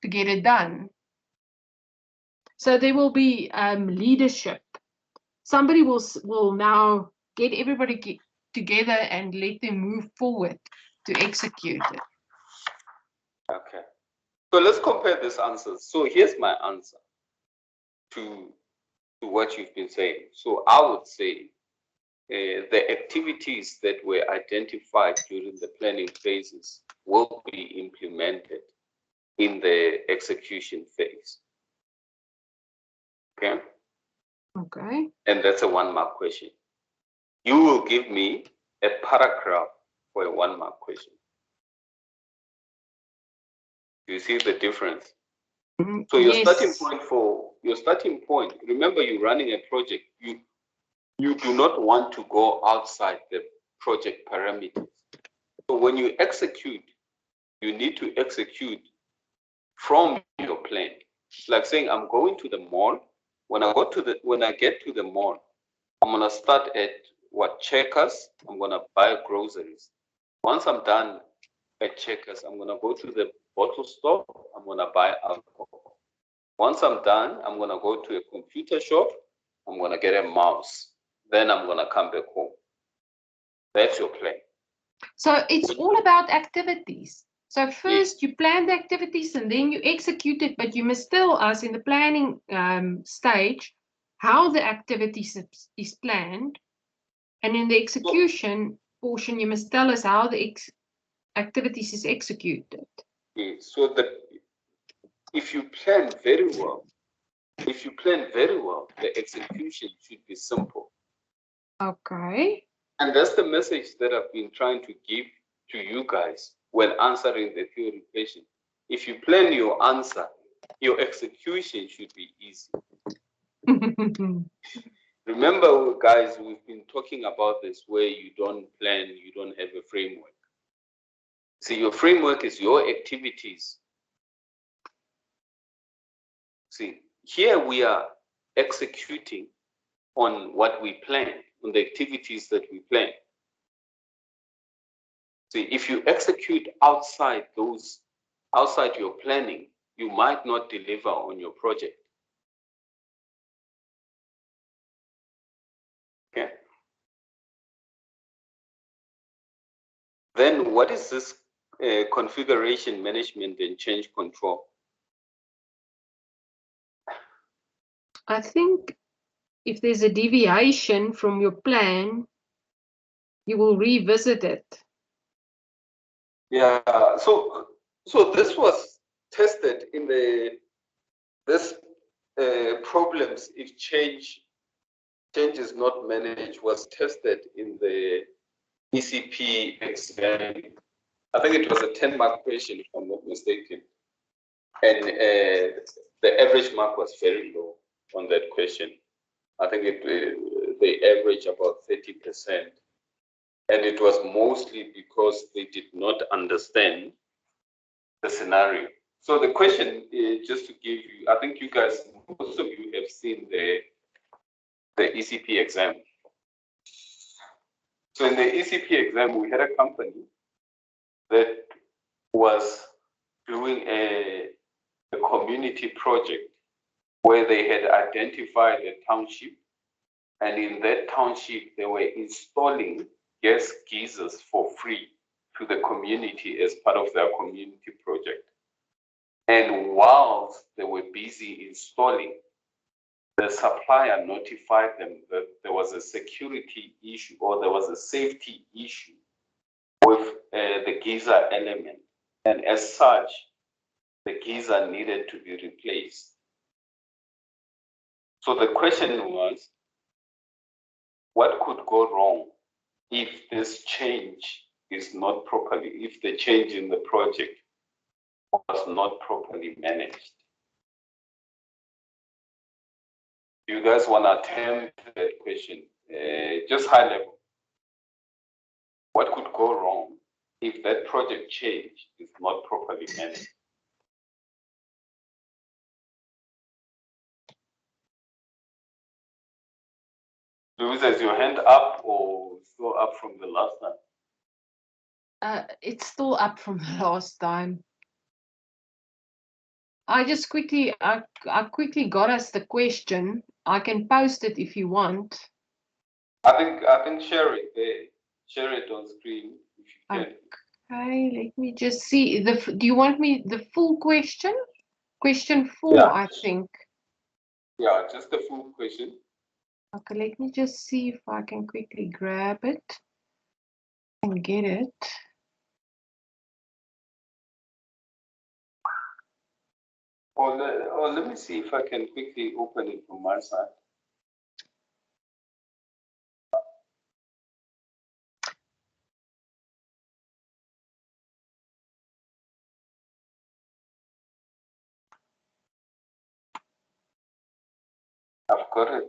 to get it done. So there will be leadership. Somebody will now get everybody together and let them move forward to execute it. Okay. So let's compare these answers. So here's my answer to what you've been saying. So I would say the activities that were identified during the planning phases will be implemented in the execution phase. Okay? Okay. And that's a 1-mark question. You will give me a paragraph for a 1-mark question. Do you see the difference? So your starting point, remember you're running a project, you do not want to go outside the project parameters. So when you execute, you need to execute from your plan. It's like saying I'm going to the mall. When I get to the mall, I'm gonna start at Checkers. I'm gonna buy groceries. Once I'm done at Checkers, I'm gonna go to the bottle store. I'm gonna buy alcohol. Once I'm done, I'm gonna go to a computer shop. I'm gonna get a mouse. Then I'm gonna come back home. That's your plan. So it's all about activities. So first you plan the activities and then you execute it, but you must tell us in the planning stage how the activities is planned. And in the execution portion, you must tell us how the activities is executed. So if you plan very well, the execution should be simple. Okay. And that's the message that I've been trying to give to you guys when answering the theory question. If you plan your answer, your execution should be easy. Remember, guys, we've been talking about this where you don't plan, you don't have a framework. See, your framework is your activities. See, here we are executing on what we plan, on the activities that we plan. See, if you execute outside your planning, you might not deliver on your project. Okay. Then what is this configuration management and change control? I think if there's a deviation from your plan, you will revisit it. Yeah, so this was tested in this problems if change is not managed was tested in the ECP exam. I think it was a 10-mark question, if I'm not mistaken. And the average mark was very low on that question. I think they averaged about 30%. And it was mostly because they did not understand the scenario. So the question is, just to give you, I think you guys, most of you have seen the ECP exam. So in the ECP exam, we had a company that was doing a community project where they had identified a township, and in that township, they were installing gas geysers for free to the community as part of their community project. And whilst they were busy installing, the supplier notified them that there was a security issue or there was a safety issue with the geyser element. And as such, the geyser needed to be replaced. So the question was, what could go wrong if this change is not properly, if the change in the project was not properly managed? You guys want to attempt that question? Just high level. What could go wrong if that project change is not properly managed? Louise, is your hand up or still up from the last time? It's still up from the last time. I just quickly, I quickly got us the question. I can post it if you want. I think share it there. Share it on screen if you can. Okay, let me just see. Do you want me the full question? Question 4, Yeah. I think. Yeah, just the full question. Okay, let me just see if I can quickly grab it and get it. Or let me see if I can quickly open it from my side. I've got it.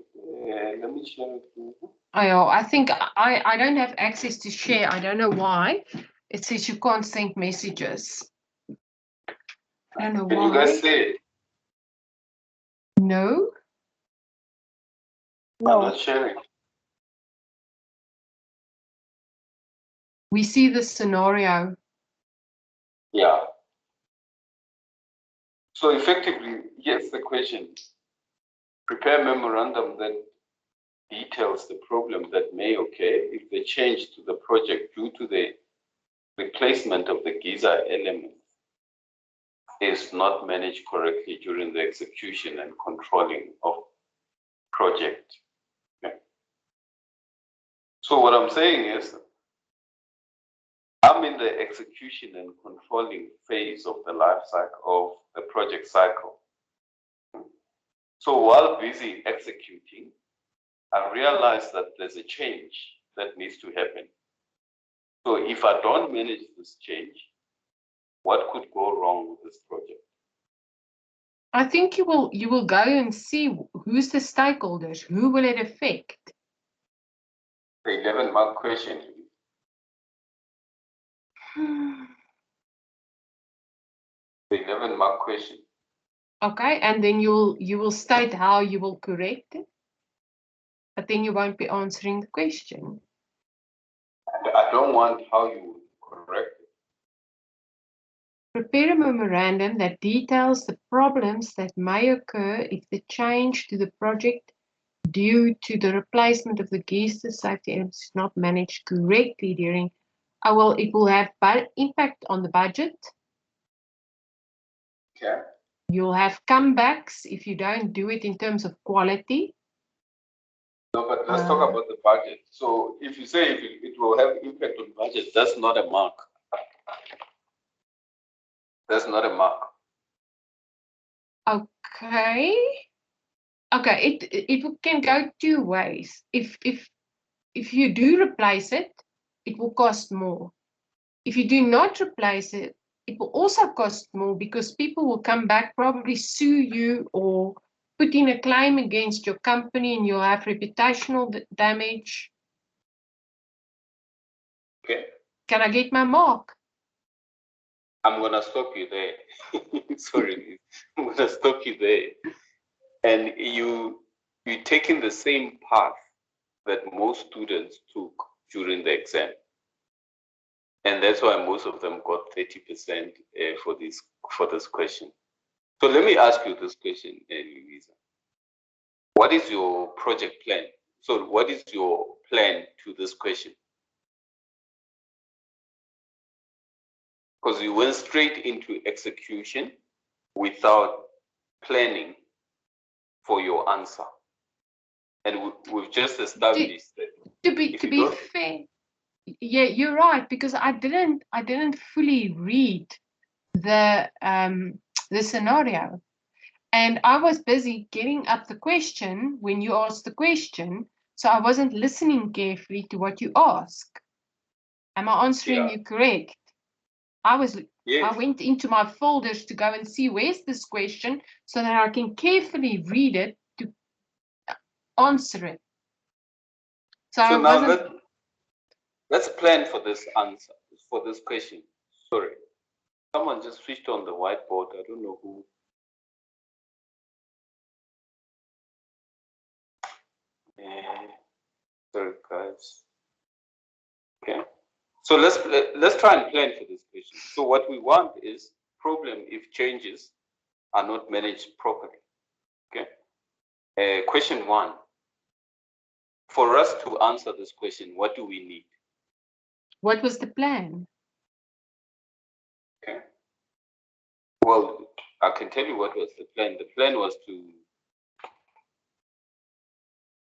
Let me share it with you. Oh, I think I don't have access to share. I don't know why. It says you can't send messages. I don't know Can why. you guys see it? No. I'm not sharing. We see the scenario. Yeah. So effectively, yes, the question. Prepare a memorandum that details the problem that may occur if the change to the project due to the replacement of the geyser element is not managed correctly during the execution and controlling of project. Okay. So what I'm saying is, I'm in the execution and controlling phase of the life cycle of the project cycle. So while busy executing, I realize that there's a change that needs to happen. So if I don't manage this change, what could go wrong with this project? I think you will go and see who's the stakeholders, who will it affect. The 11-mark question. The 11-mark question. Okay, and then you will state how you will correct it, but then you won't be answering the question. I don't want how you correct it. Prepare a memorandum that details the problems that may occur if the change to the project due to the replacement of the geyser safety elements is not managed correctly during It will have impact on the budget. Okay. You'll have comebacks if you don't do it in terms of quality. No, but let's talk about the budget. So if you say it will have impact on budget, that's not a mark. That's not a mark. Okay. Okay, it can go two ways. If you do replace it, it will cost more. If you do not replace it, it will also cost more because people will come back, probably sue you or put in a claim against your company, and you'll have reputational damage. Okay. Can I get my mark? I'm gonna stop you there. Sorry, I'm gonna stop you there. And you're taking the same path that most students took during the exam. And that's why most of them got 30% for this question. So let me ask you this question, Louisa. What is your project plan? So what is your plan to this question? Because you went straight into execution without planning for your answer. And we've just established that. To be fair, yeah, you're right, because I didn't fully read the scenario, and I was busy getting up the question when you asked the question, so I wasn't listening carefully to what you ask. Am I answering you correct? Yes. I went into my folders to go and see where's this question so that I can carefully read it to answer it. So now let's plan for this answer, for this question. Sorry, someone just switched on the whiteboard. I don't know who. Sorry, guys. Okay. So let's try and plan for this question. So what we want is problem if changes are not managed properly. Okay. Question 1. For us to answer this question, what do we need? What was the plan? Okay. Well, I can tell you what was the plan. The plan was to.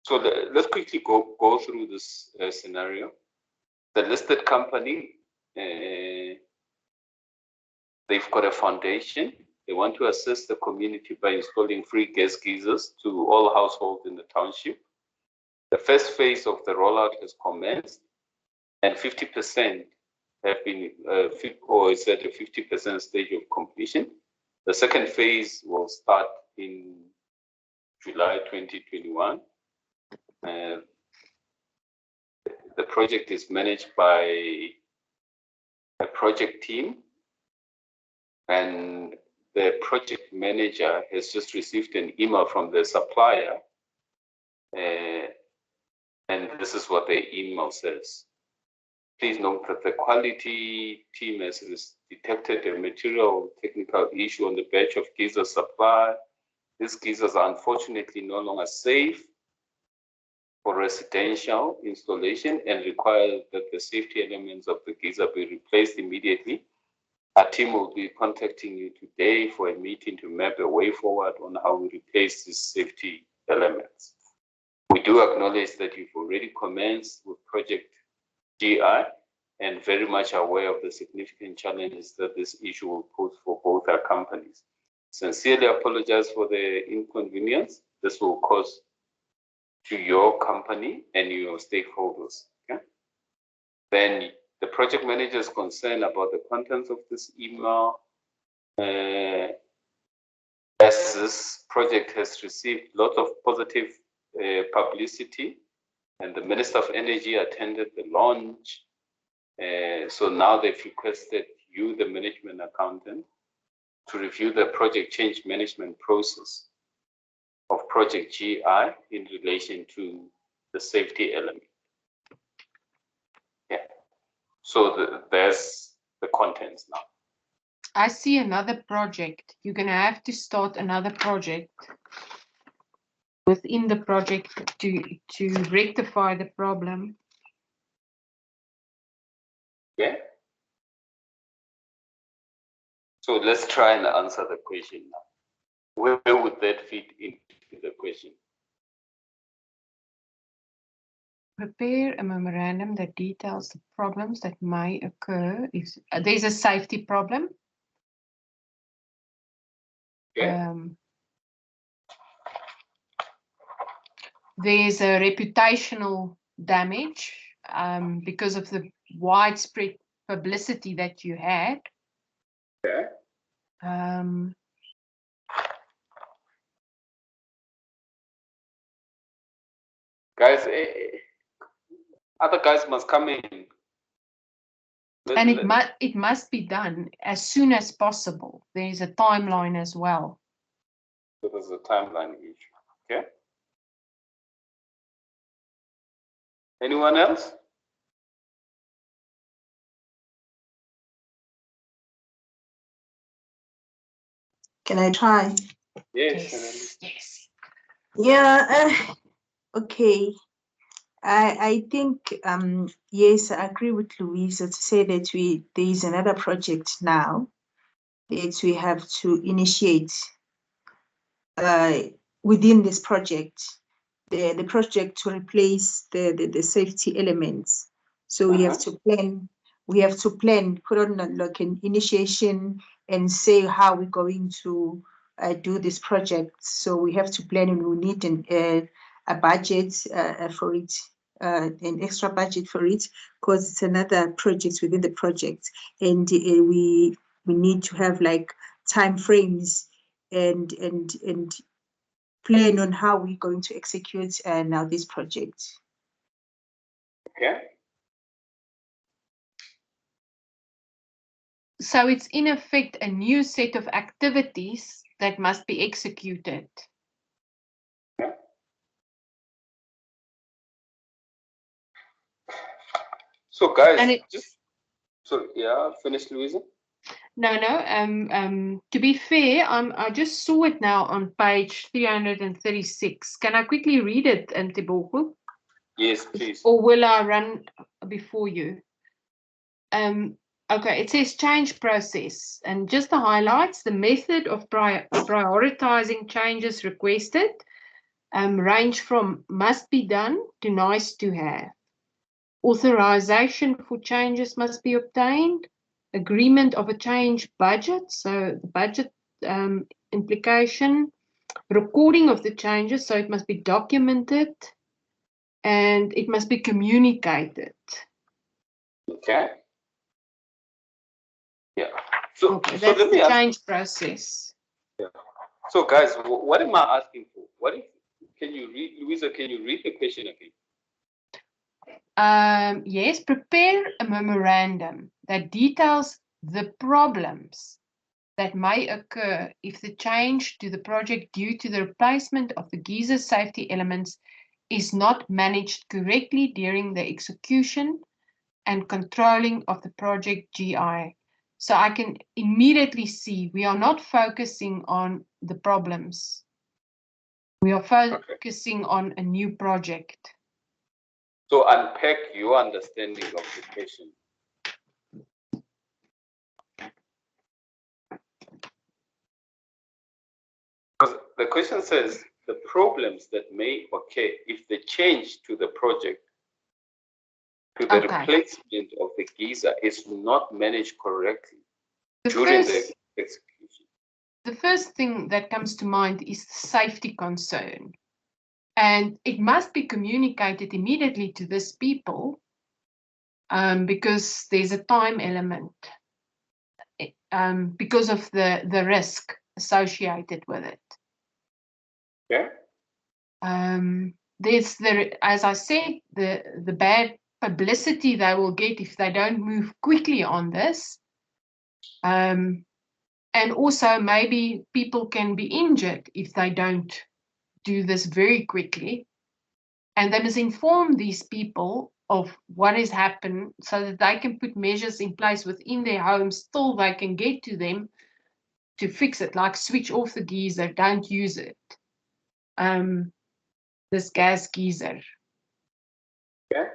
So let's quickly go through this scenario. The listed company, they've got a foundation. They want to assist the community by installing free gas geysers to all households in the township. The first phase of the rollout has commenced, and 50% have been, or is at a 50% stage of completion. The second phase will start in July 2021. The project is managed by a project team, and the project manager has just received an email from the supplier, and this is what the email says. Please note that the quality team has detected a material technical issue on the batch of geyser supply. These geysers are unfortunately no longer safe for residential installation and require that the safety elements of the geyser be replaced immediately. Our team will be contacting you today for a meeting to map a way forward on how we replace these safety elements. We do acknowledge that you've already commenced with Project GI and very much aware of the significant challenges that this issue will pose for both our companies. Sincerely apologize for the inconvenience this will cause to your company and your stakeholders. Okay? Then the project manager is concerned about the contents of this email. As this project has received lots of positive publicity, and the Minister of Energy attended the launch. So now they've requested you, the management accountant, to review the project change management process of Project GI in relation to the safety element. Yeah. So there's the contents now. I see another project. You're going to have to start another project within the project to rectify the problem. Okay. So let's try and answer the question now. Where would that fit into the question? Prepare a memorandum that details the problems that may occur if there's a safety problem. Okay. There's a reputational damage because of the widespread publicity that you had. Okay. Guys, other guys must come in. And it must be done as soon as possible. There is a timeline as well. So there's a timeline issue. Okay. Anyone else? Can I try? Yes. Yes. Yeah. Okay. I think yes, I agree with Louisa to say that there is another project now that we have to initiate within this project, the project to replace the safety elements. So we have to plan. We have to plan, put on like an initiation and say how we're going to do this project. So we have to plan, and we need a budget for it, an extra budget for it, because it's another project within the project, and we need to have like time frames and plan on how we're going to execute now this project. Okay. So it's in effect a new set of activities that must be executed. Okay. So guys, finish, Louisa. No. To be fair, I just saw it now on page 336. Can I quickly read it, Ntebogo? Yes, please. Or will I run before you? Okay, it says change process, and just the highlights: the method of prioritizing changes requested range from must be done to nice to have. Authorization for changes must be obtained. Agreement of a change budget, so the budget implication. Recording of the changes, so it must be documented, and it must be communicated. Okay. Yeah. So, okay, so that's the change process. Yeah. So, guys, what am I asking for? Can you read, Louisa? Can you read the question again? Yes, prepare a memorandum that details the problems that may occur if the change to the project due to the replacement of the geyser safety elements is not managed correctly during the execution and controlling of the project GI. So I can immediately see we are not focusing on the problems. We are focusing on a new project. So unpack your understanding of the question. Because the question says the problems that may occur if the change to the project, to the replacement of the geyser is not managed correctly during the execution. The first thing that comes to mind is the safety concern. And it must be communicated immediately to these people because there's a time element because of the risk associated with it. Okay. There's as I said, the bad publicity they will get if they don't move quickly on this. And also maybe people can be injured if they don't do this very quickly. And they must inform these people of what has happened so that they can put measures in place within their homes till they can get to them to fix it, like switch off the geyser, don't use it. This gas geyser. Okay.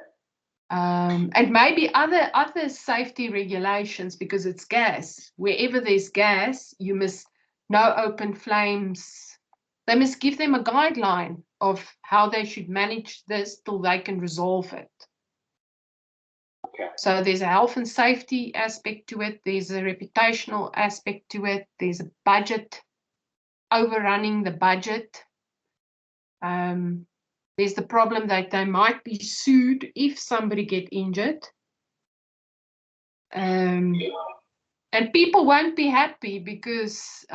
And maybe other safety regulations, because it's gas. Wherever there's gas, you must no open flames. They must give them a guideline of how they should manage this till they can resolve it. Okay. So there's a health and safety aspect to it. There's a reputational aspect to it. There's a budget, overrunning the budget. There's the problem that they might be sued if somebody get injured. And people won't be happy because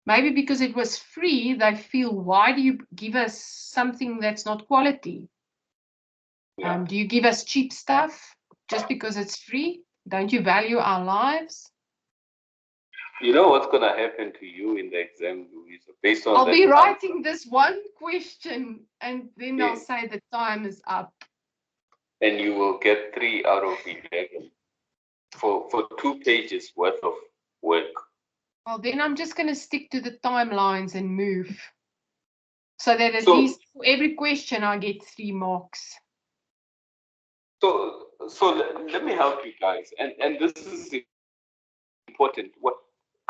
maybe because it was free, they feel, why do you give us something that's not quality? Yeah. Do you give us cheap stuff just because it's free? Don't you value our lives? You know what's going to happen to you in the exam, Louisa, based on I'll that be answer? writing this one question and then I'll Yeah. say the time is up. And you will get 3 out of 11 for 2 pages worth of work. Well, then I'm just going to stick to the timelines and move. So that at So- least for every question I get 3 marks. So let me help you guys. And this is important. What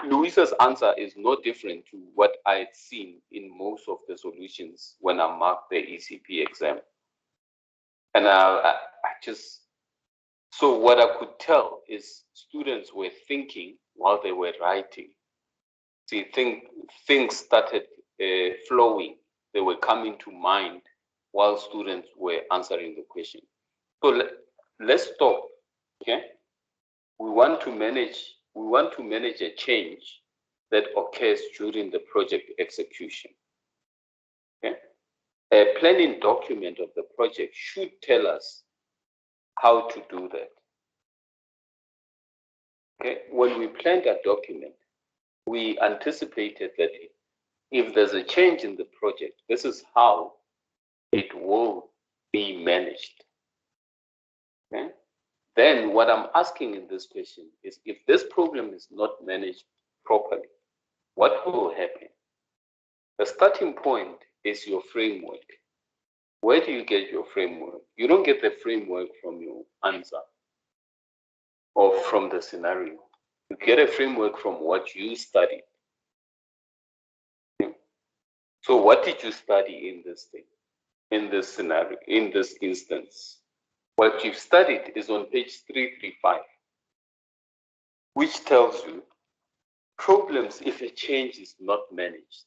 Louisa's answer is no different to what I've seen in most of the solutions when I marked the ECP exam. And I just, so what I could tell is students were thinking while they were writing. See, things started flowing. They were coming to mind while students were answering the question. So let's stop, okay? We want to manage a change that occurs during the project execution. Okay? A planning document of the project should tell us how to do that. Okay? When we planned a document, we anticipated that if there's a change in the project, this is how it will be managed. Okay? Then what I'm asking in this question is, if this problem is not managed properly, what will happen? The starting point is your framework. Where do you get your framework? You don't get the framework from your answer or from the scenario. You get a framework from what you studied. So what did you study in this thing, in this scenario, in this instance? What you've studied is on page 335, which tells you problems if a change is not managed.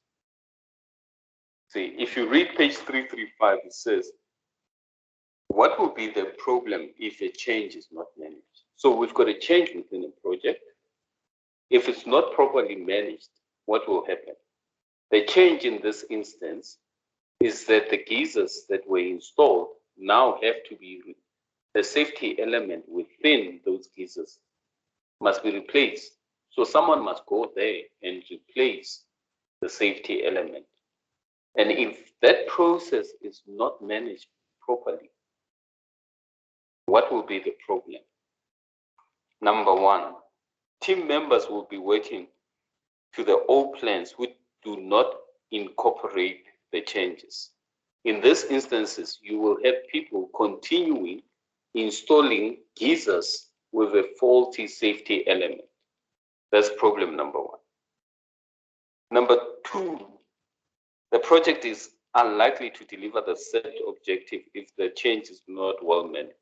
See, if you read page 335, it says, what will be the problem if a change is not managed? So we've got a change within a project. If it's not properly managed, what will happen? The change in this instance is that the geysers that were installed now have to be, the safety element within those geysers must be replaced. So someone must go there and replace the safety element. And if that process is not managed properly, what will be the problem? Number one, team members will be working to the old plans which do not incorporate the changes. In these instances, you will have people continuing installing geysers with a faulty safety element. That's problem number one. Number two, the project is unlikely to deliver the set objective if the change is not well managed.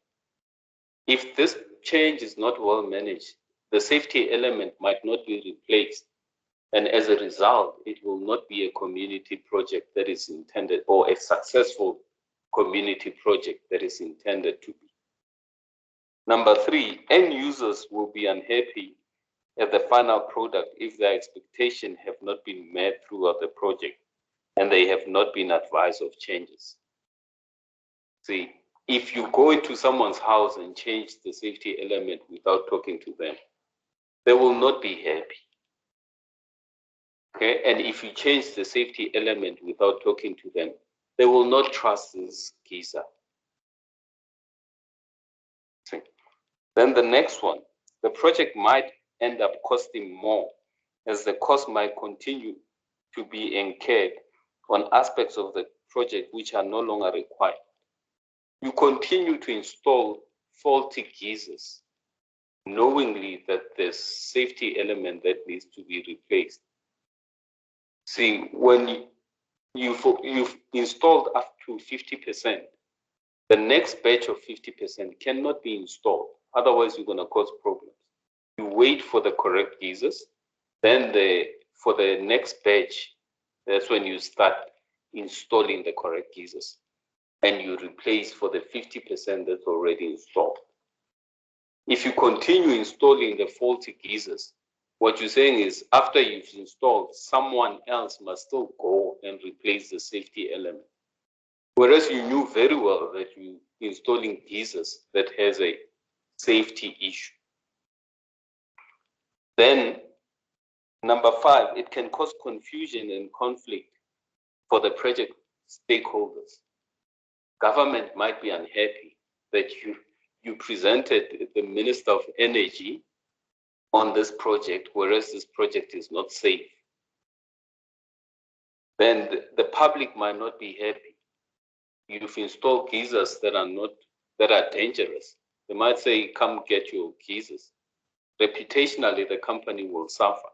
If this change is not well managed, the safety element might not be replaced. And as a result, it will not be a community project that is intended, or a successful community project that is intended to be. Number three, end users will be unhappy at the final product if their expectations have not been met throughout the project and they have not been advised of changes. See, if you go into someone's house and change the safety element without talking to them, they will not be happy. Okay, and if you change the safety element without talking to them, they will not trust this geyser. See. Then the next one, the project might end up costing more, as the cost might continue to be incurred on aspects of the project which are no longer required. you continue to install faulty geysers, knowingly that there's safety element that needs to be replaced. See, when you've installed up to 50%, the next batch of 50% cannot be installed. Otherwise, you're going to cause problems. You wait for the correct geysers. Then for the next batch, that's when you start installing the correct geysers. And you replace for the 50% that's already installed. If you continue installing the faulty geysers, what you're saying is after you've installed, someone else must still go and replace the safety element. Whereas you knew very well that you're installing geysers that has a safety issue. Then, number 5, it can cause confusion and conflict for the project stakeholders. Government might be unhappy that you presented the Minister of Energy on this project, whereas this project is not safe. Then the public might not be happy. You've installed geysers that are dangerous. They might say, come get your geysers. Reputationally, the company will suffer.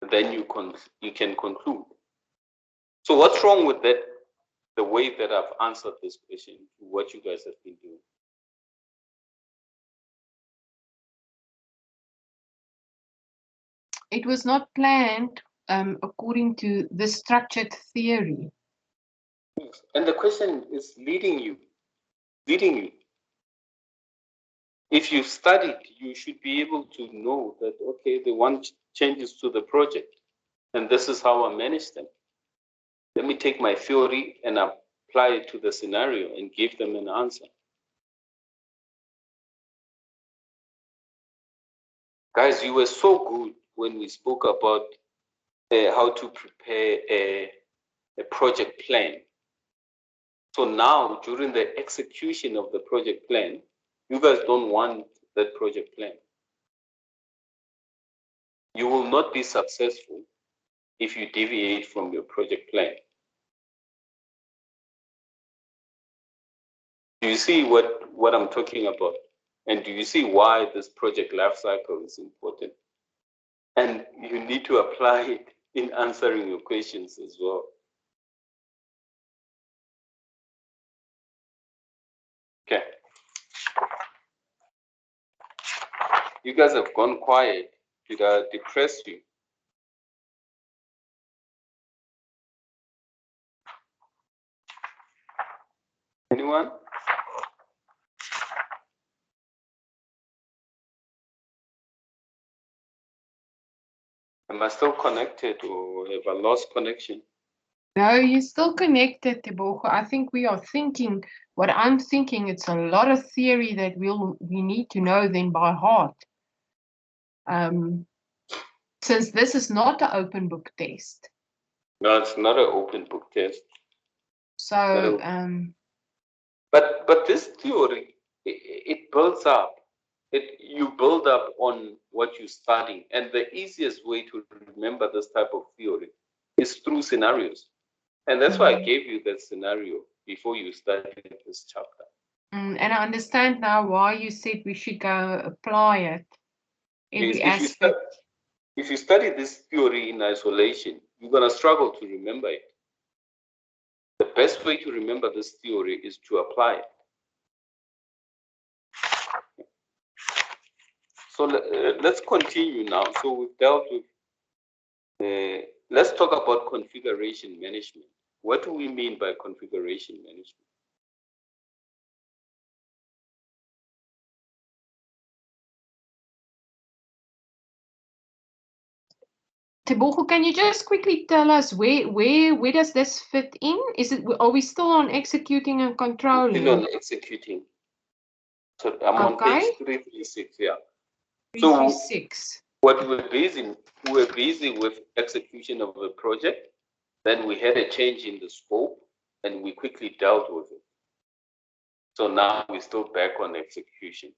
Then you can conclude. So what's wrong with that? The way that I've answered this question, what you guys have been doing. It was not planned according to the structured theory. And the question is leading you. If you've studied, you should be able to know that, okay, they want changes to the project, and this is how I manage them. Let me take my theory and apply it to the scenario and give them an answer. Guys, you were so good when we spoke about how to prepare a project plan. So now, during the execution of the project plan, you guys don't want that project plan. You will not be successful if you deviate from your project plan. Do you see what I'm talking about? And do you see why this project life cycle is important? And you need to apply it in answering your questions as well. Okay. You guys have gone quiet. Did I depress you? Anyone? Am I still connected or have I lost connection? No, you're still connected, Tebogo. I think we are thinking, what I'm thinking, it's a lot of theory that we need to know then by heart. Since this is not an open book test. No, it's not an open book test. So, but this theory, it builds up. You build up on what you're studying, and the easiest way to remember this type of theory is through scenarios. And that's why I gave you that scenario before you studied this chapter. And I understand now why you said we should go apply it. If you study this theory in isolation, you're going to struggle to remember it. The best way to remember this theory is to apply it. So let's continue now. So we've dealt with, let's talk about configuration management. What do we mean by configuration management? Tebogo, can you just quickly tell us where does this fit in? Are we still on executing and controlling? Still on executing. So I'm on page 336, yeah. 336. So what we're busy with execution of the project. Then we had a change in the scope and we quickly dealt with it. So now we're still back on execution.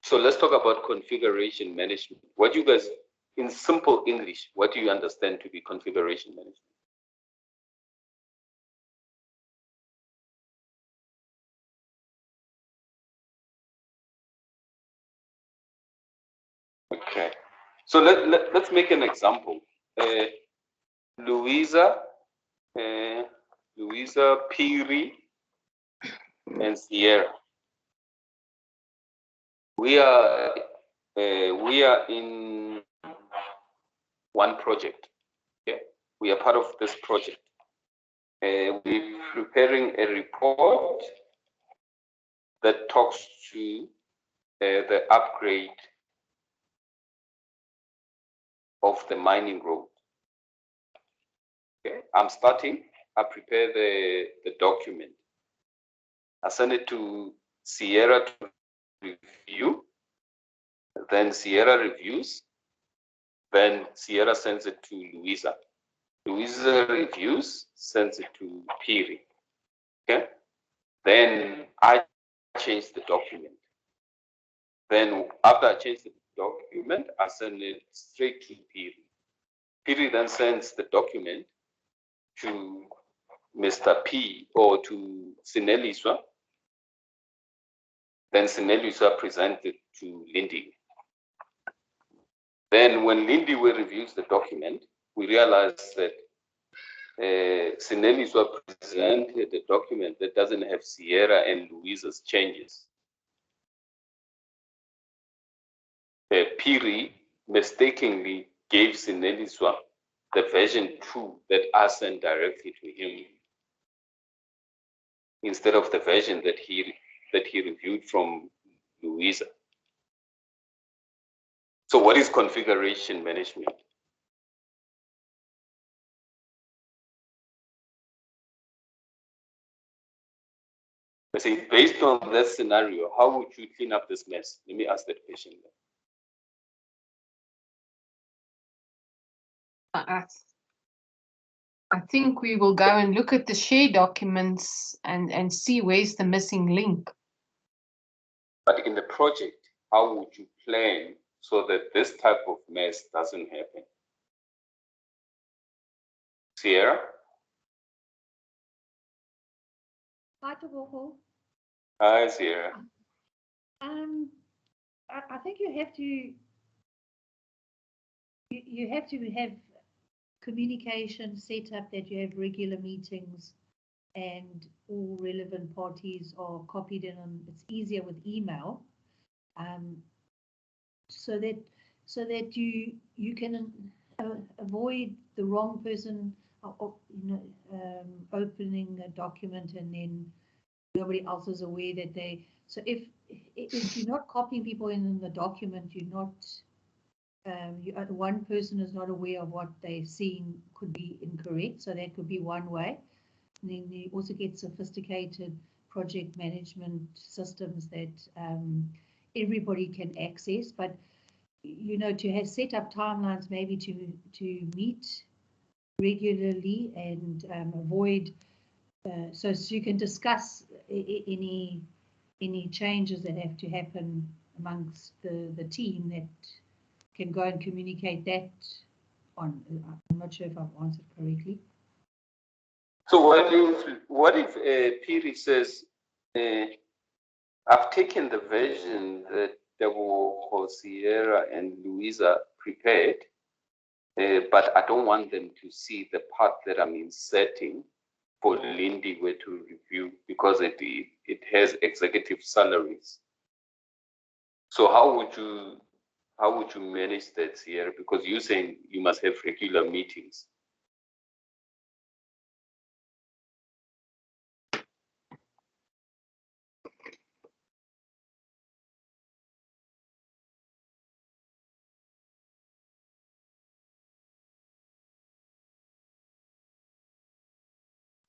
So let's talk about configuration management. What you guys in simple English, what do you understand to be configuration management? Okay, so let's make an example. Louisa, Piri, and Sierra. We are in one project. Okay, we are part of this project. We're preparing a report that talks to the upgrade of the mining road. Okay, I'm starting. I prepare the document. I send it to Sierra to review. Then Sierra reviews. Then Sierra sends it to Louisa. Louisa reviews, sends it to Piri. Okay. Then I change the document. Then after I change the document, I send it straight to Piri. Piri then sends the document to Mr. P or to Sineliswa. Then Sineliswa presents it to Lindy. Then when Lindy reviews the document, we realize that Sineliswa presented a document that doesn't have Sierra and Louisa's changes. Piri mistakenly gave Sineliswa the version 2 that I sent directly to him instead of the version that he reviewed from Louisa. So what is configuration management? I say, based on that scenario, how would you clean up this mess? Let me ask that question. I think we will go and look at the share documents and see where's the missing link. But in the project, how would you plan so that this type of mess doesn't happen? Sierra? Hi, Tebogo. Hi, Sierra. I think you have to have communication set up, that you have regular meetings and all relevant parties are copied in on. It's easier with email, so that you can avoid the wrong person opening a document and then nobody else is aware that they. So if you're not copying people in the document, you're not. One person is not aware of what they're seeing could be incorrect, so that could be one way. And then you also get sophisticated project management systems that everybody can access. But to have set up timelines, maybe to meet regularly and avoid, so you can discuss any changes that have to happen amongst the team that can go and communicate that on. I'm not sure if I've answered correctly. So what if Piri says, I've taken the version that Sierra and Louisa prepared, but I don't want them to see the part that I'm inserting for Lindy to review because it has executive salaries. So how would you manage that, Sierra? Because you're saying you must have regular meetings.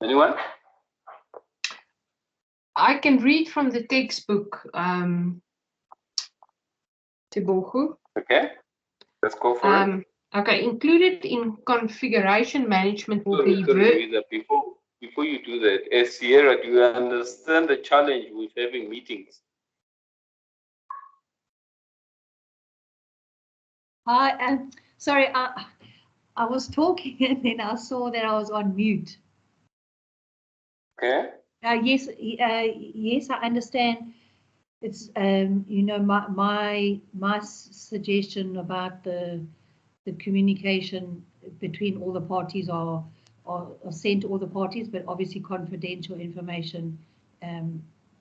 Anyone? I can read from the textbook, Tebogo. Okay, let's go for it. Okay, included in configuration management will be. Before you do that, Sierra, do you understand the challenge with having meetings? Hi, Sorry, I was talking and then I saw that I was on mute. Okay. Yes, yes, I understand. It's you know, my suggestion about the communication between all the parties are sent to all the parties, but obviously confidential information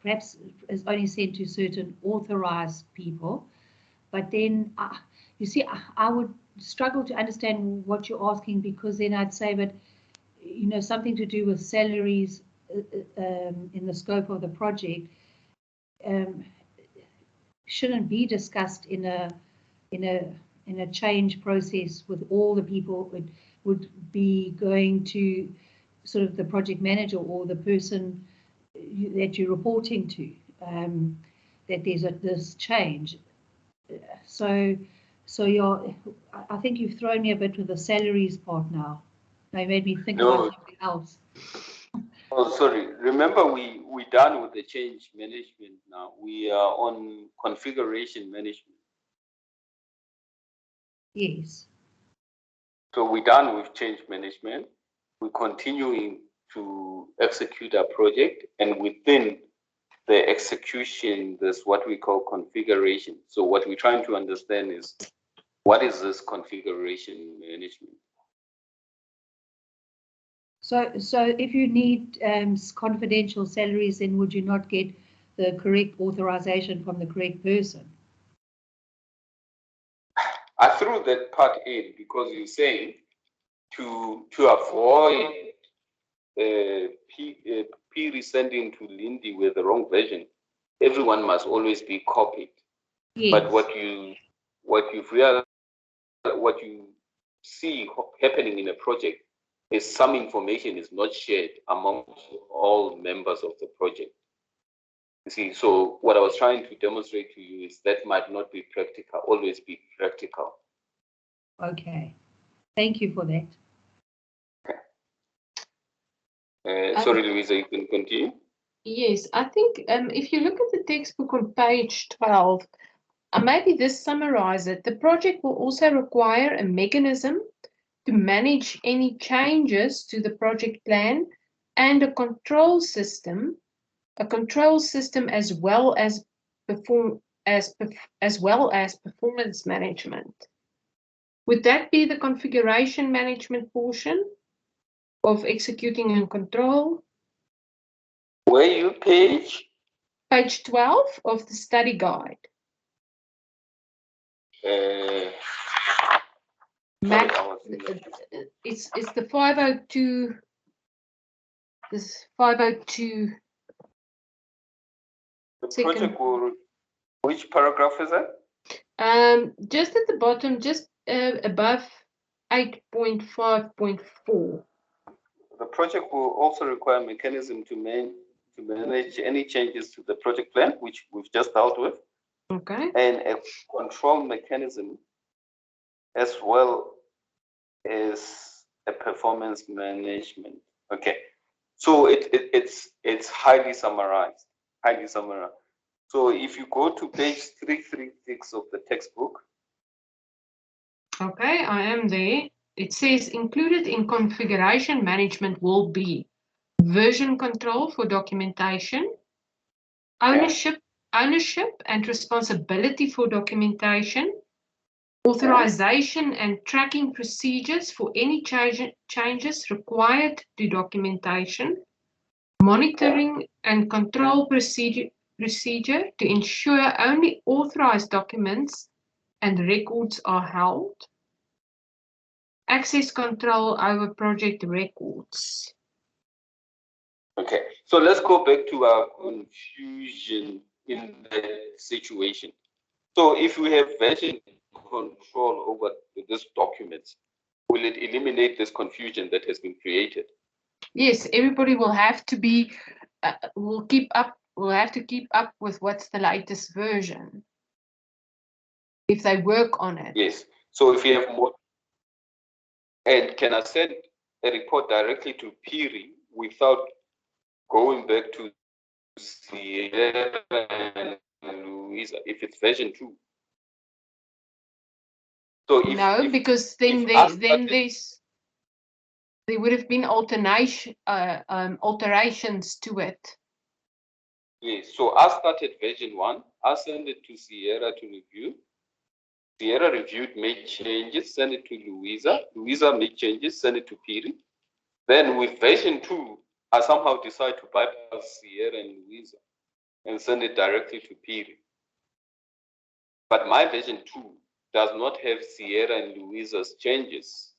perhaps is only sent to certain authorized people. But then, you see, I would struggle to understand what you're asking, because then I'd say, but you know, something to do with salaries in the scope of the project shouldn't be discussed in a change process with all the people. It would be going to sort of the project manager or the person that you're reporting to, that there's this change. So I think you've thrown me a bit with the salaries part now. They made me think about something else. Oh, sorry. Remember, we done with the change management now. We are on configuration management. Yes. So we're done with change management. We're continuing to execute our project, and within the execution, there's what we call configuration. So what we're trying to understand is, what is this configuration management? So if you need confidential salaries, then would you not get the correct authorization from the correct person? I threw that part in because you're saying to avoid P sending to Lindy with the wrong version, everyone must always be copied. Yes. But what you realize, what you see happening in a project is some information is not shared among all members of the project. You see, so what I was trying to demonstrate to you is that might not be practical, always be practical. Okay, thank you for that. Sorry, Louisa, you can continue. Yes, I think if you look at the textbook on page 12, maybe this summarizes it. The project will also require a mechanism to manage any changes to the project plan and a control system as well as performance management. Would that be the configuration management portion of executing and control? Where you page? Page 12 of the study guide. MAC, it's the 502. This 502. The project will, which paragraph is that? Just at the bottom, just above 8.5.4. The project will also require a mechanism to manage any changes to the project plan, which we've just dealt with. Okay. And a control mechanism, as well as a performance management. Okay. So it's highly summarized. Highly summarized. So if you go to page 336 of the textbook. Okay, I am there. It says included in configuration management will be version control for documentation, ownership and responsibility for documentation, authorization and tracking procedures for any changes required to documentation, monitoring and control procedure to ensure only authorized documents and records are held, access control over project records. Okay, so let's go back to our confusion in that situation. So if we have version control over this document, will it eliminate this confusion that has been created? Yes, everybody will have to be, will have to keep up with what's the latest version if they work on it. Yes, so if you have more, and can I send a report directly to Piri without going back to Sierra and Louisa if it's version 2? So No, because then there would have been alterations to it. Yes, so I started version 1, I sent it to Sierra to review. Sierra reviewed, made changes, sent it to Louisa. Louisa made changes, sent it to Piri. Then with version 2, I somehow decided to bypass Sierra and Louisa and send it directly to Piri. But my version 2 does not have Sierra and Louisa's changes.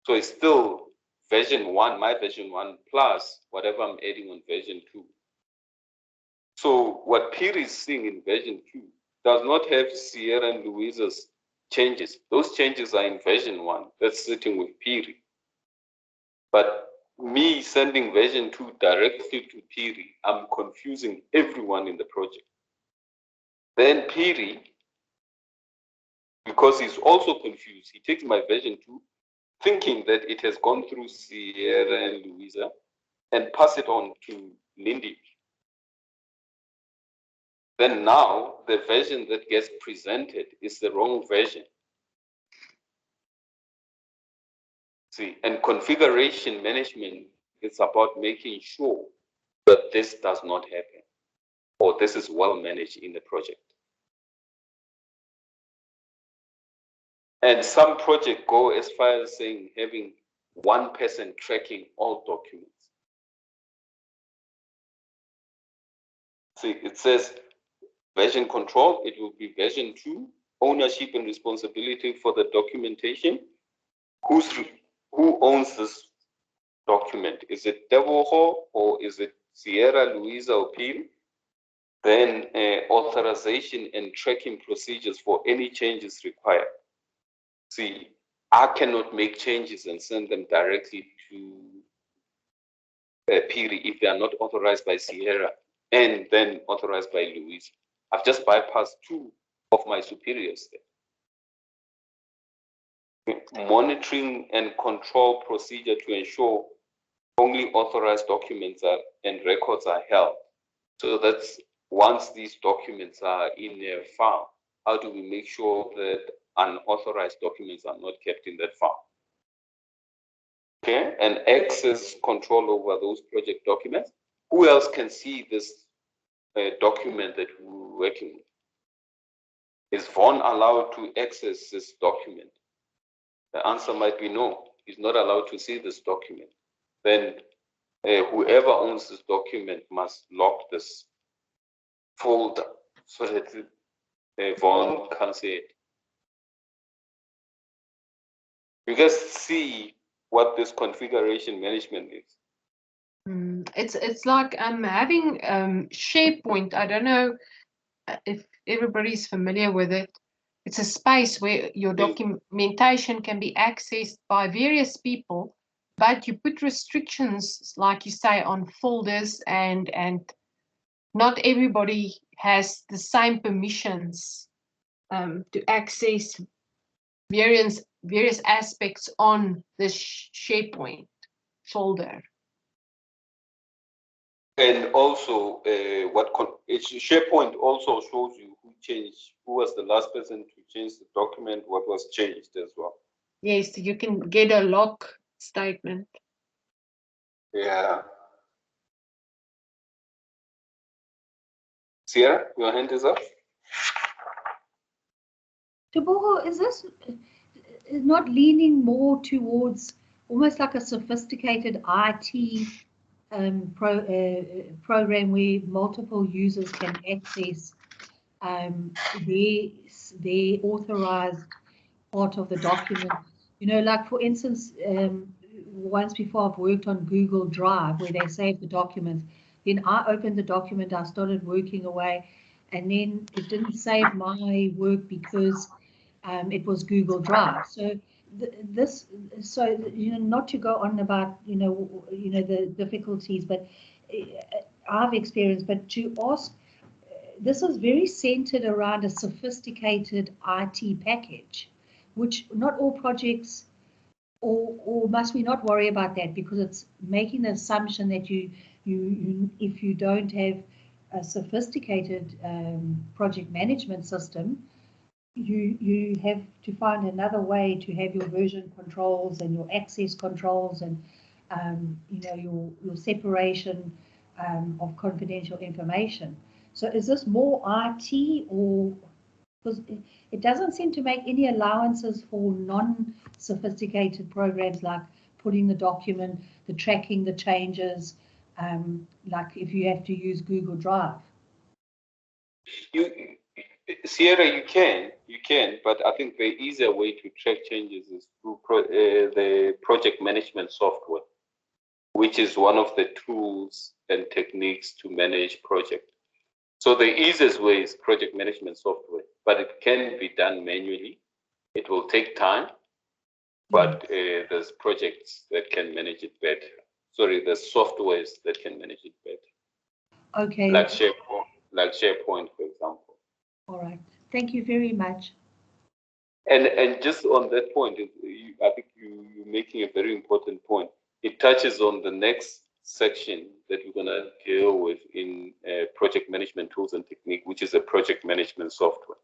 So it's still version 1, my version 1 plus whatever I'm adding on version 2. So what Piri is seeing in version 2 does not have Sierra and Louisa's changes. Those changes are in version 1. That's sitting with Piri. But me sending version 2 directly to Piri, I'm confusing everyone in the project. Then Piri, because he's also confused, he takes my version 2, thinking that it has gone through Sierra and Louisa, and pass it on to Lindy. Then now the version that gets presented is the wrong version. See, and configuration management is about making sure that this does not happen, or this is well managed in the project. And some projects go as far as saying having one person tracking all documents. See, it says version control, it will be version 2, ownership and responsibility for the documentation. Who owns this document? Is it Devoho or is it Sierra, Louisa, or Piri? Then authorization and tracking procedures for any changes required. See, I cannot make changes and send them directly to Piri if they are not authorized by Sierra and then authorized by Louisa. I've just bypassed 2 of my superiors there. Monitoring and control procedure to ensure only authorized documents and records are held. So that's once these documents are in a file, how do we make sure that unauthorized documents are not kept in that file? Okay, and access control over those project documents. Who else can see this document that we're working with? Is Vaughn allowed to access this document? The answer might be no, he's not allowed to see this document. Then whoever owns this document must lock this folder so that Vaughn can see it. You guys see what this configuration management is? It's like having SharePoint. I don't know if everybody's familiar with it. It's a space where your documentation can be accessed by various people, but you put restrictions, like you say, on folders, and not everybody has the same permissions to access various aspects on this SharePoint folder. And also, SharePoint also shows you who was the last person to change the document, what was changed as well. Yes, you can get a log statement. Yeah. Sierra, your hand is up. Teboho, is this not leaning more towards almost like a sophisticated IT program where multiple users can access their authorized part of the document? You know, like for instance, once before I've worked on Google Drive where they save the documents. Then I opened the document, I started working away, and then it didn't save my work because it was Google Drive. So not to go on about the difficulties, but I've experienced, but to ask, this is very centered around a sophisticated IT package, which not all projects, or must we not worry about that, because it's making the assumption that you if you don't have a sophisticated project management system, you have to find another way to have your version controls and your access controls and your separation of confidential information. So is this more IT, or because it doesn't seem to make any allowances for non-sophisticated programs like putting the document, the tracking, the changes, like if you have to use Google Drive. Sierra, you can, but I think the easier way to track changes is through the project management software, which is one of the tools and techniques to manage project. So the easiest way is project management software, but it can be done manually. It will take time, but there's projects that can manage it better. Sorry, there's softwares that can manage it better. Okay. Like SharePoint, for example. All right. Thank you very much. And just on that point, I think you're making a very important point. It touches on the next section that we're going to deal with in project management tools and technique, which is a project management software.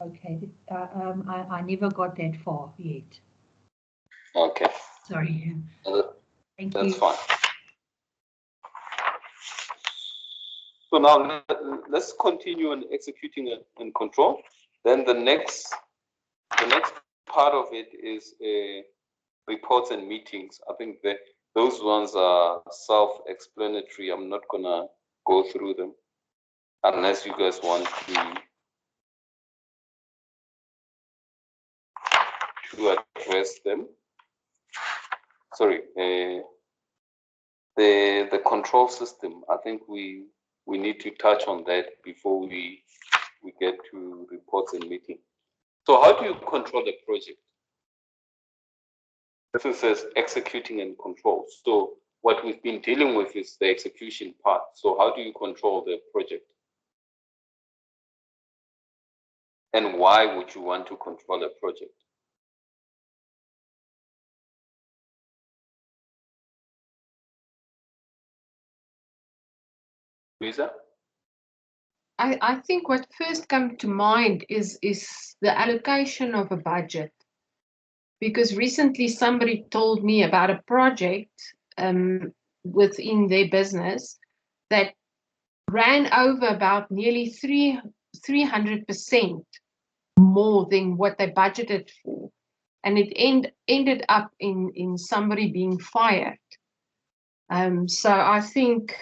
Okay. I never got that far yet. Okay. Sorry. Thank you. That's fine. So now let's continue on executing and control. Then the next part of it is reports and meetings. I think that those ones are self-explanatory. I'm not gonna go through them unless you guys want to address them. Sorry, the control system. I think we need to touch on that before we get to reports and meetings. So how do you control the project? This says executing and control. So what we've been dealing with is the execution part. So how do you control the project? And why would you want to control a project? Lisa? I think what first comes to mind is the allocation of a budget. Because recently somebody told me about a project within their business that ran over about nearly 300% more than what they budgeted for. And it ended up in somebody being fired. So I think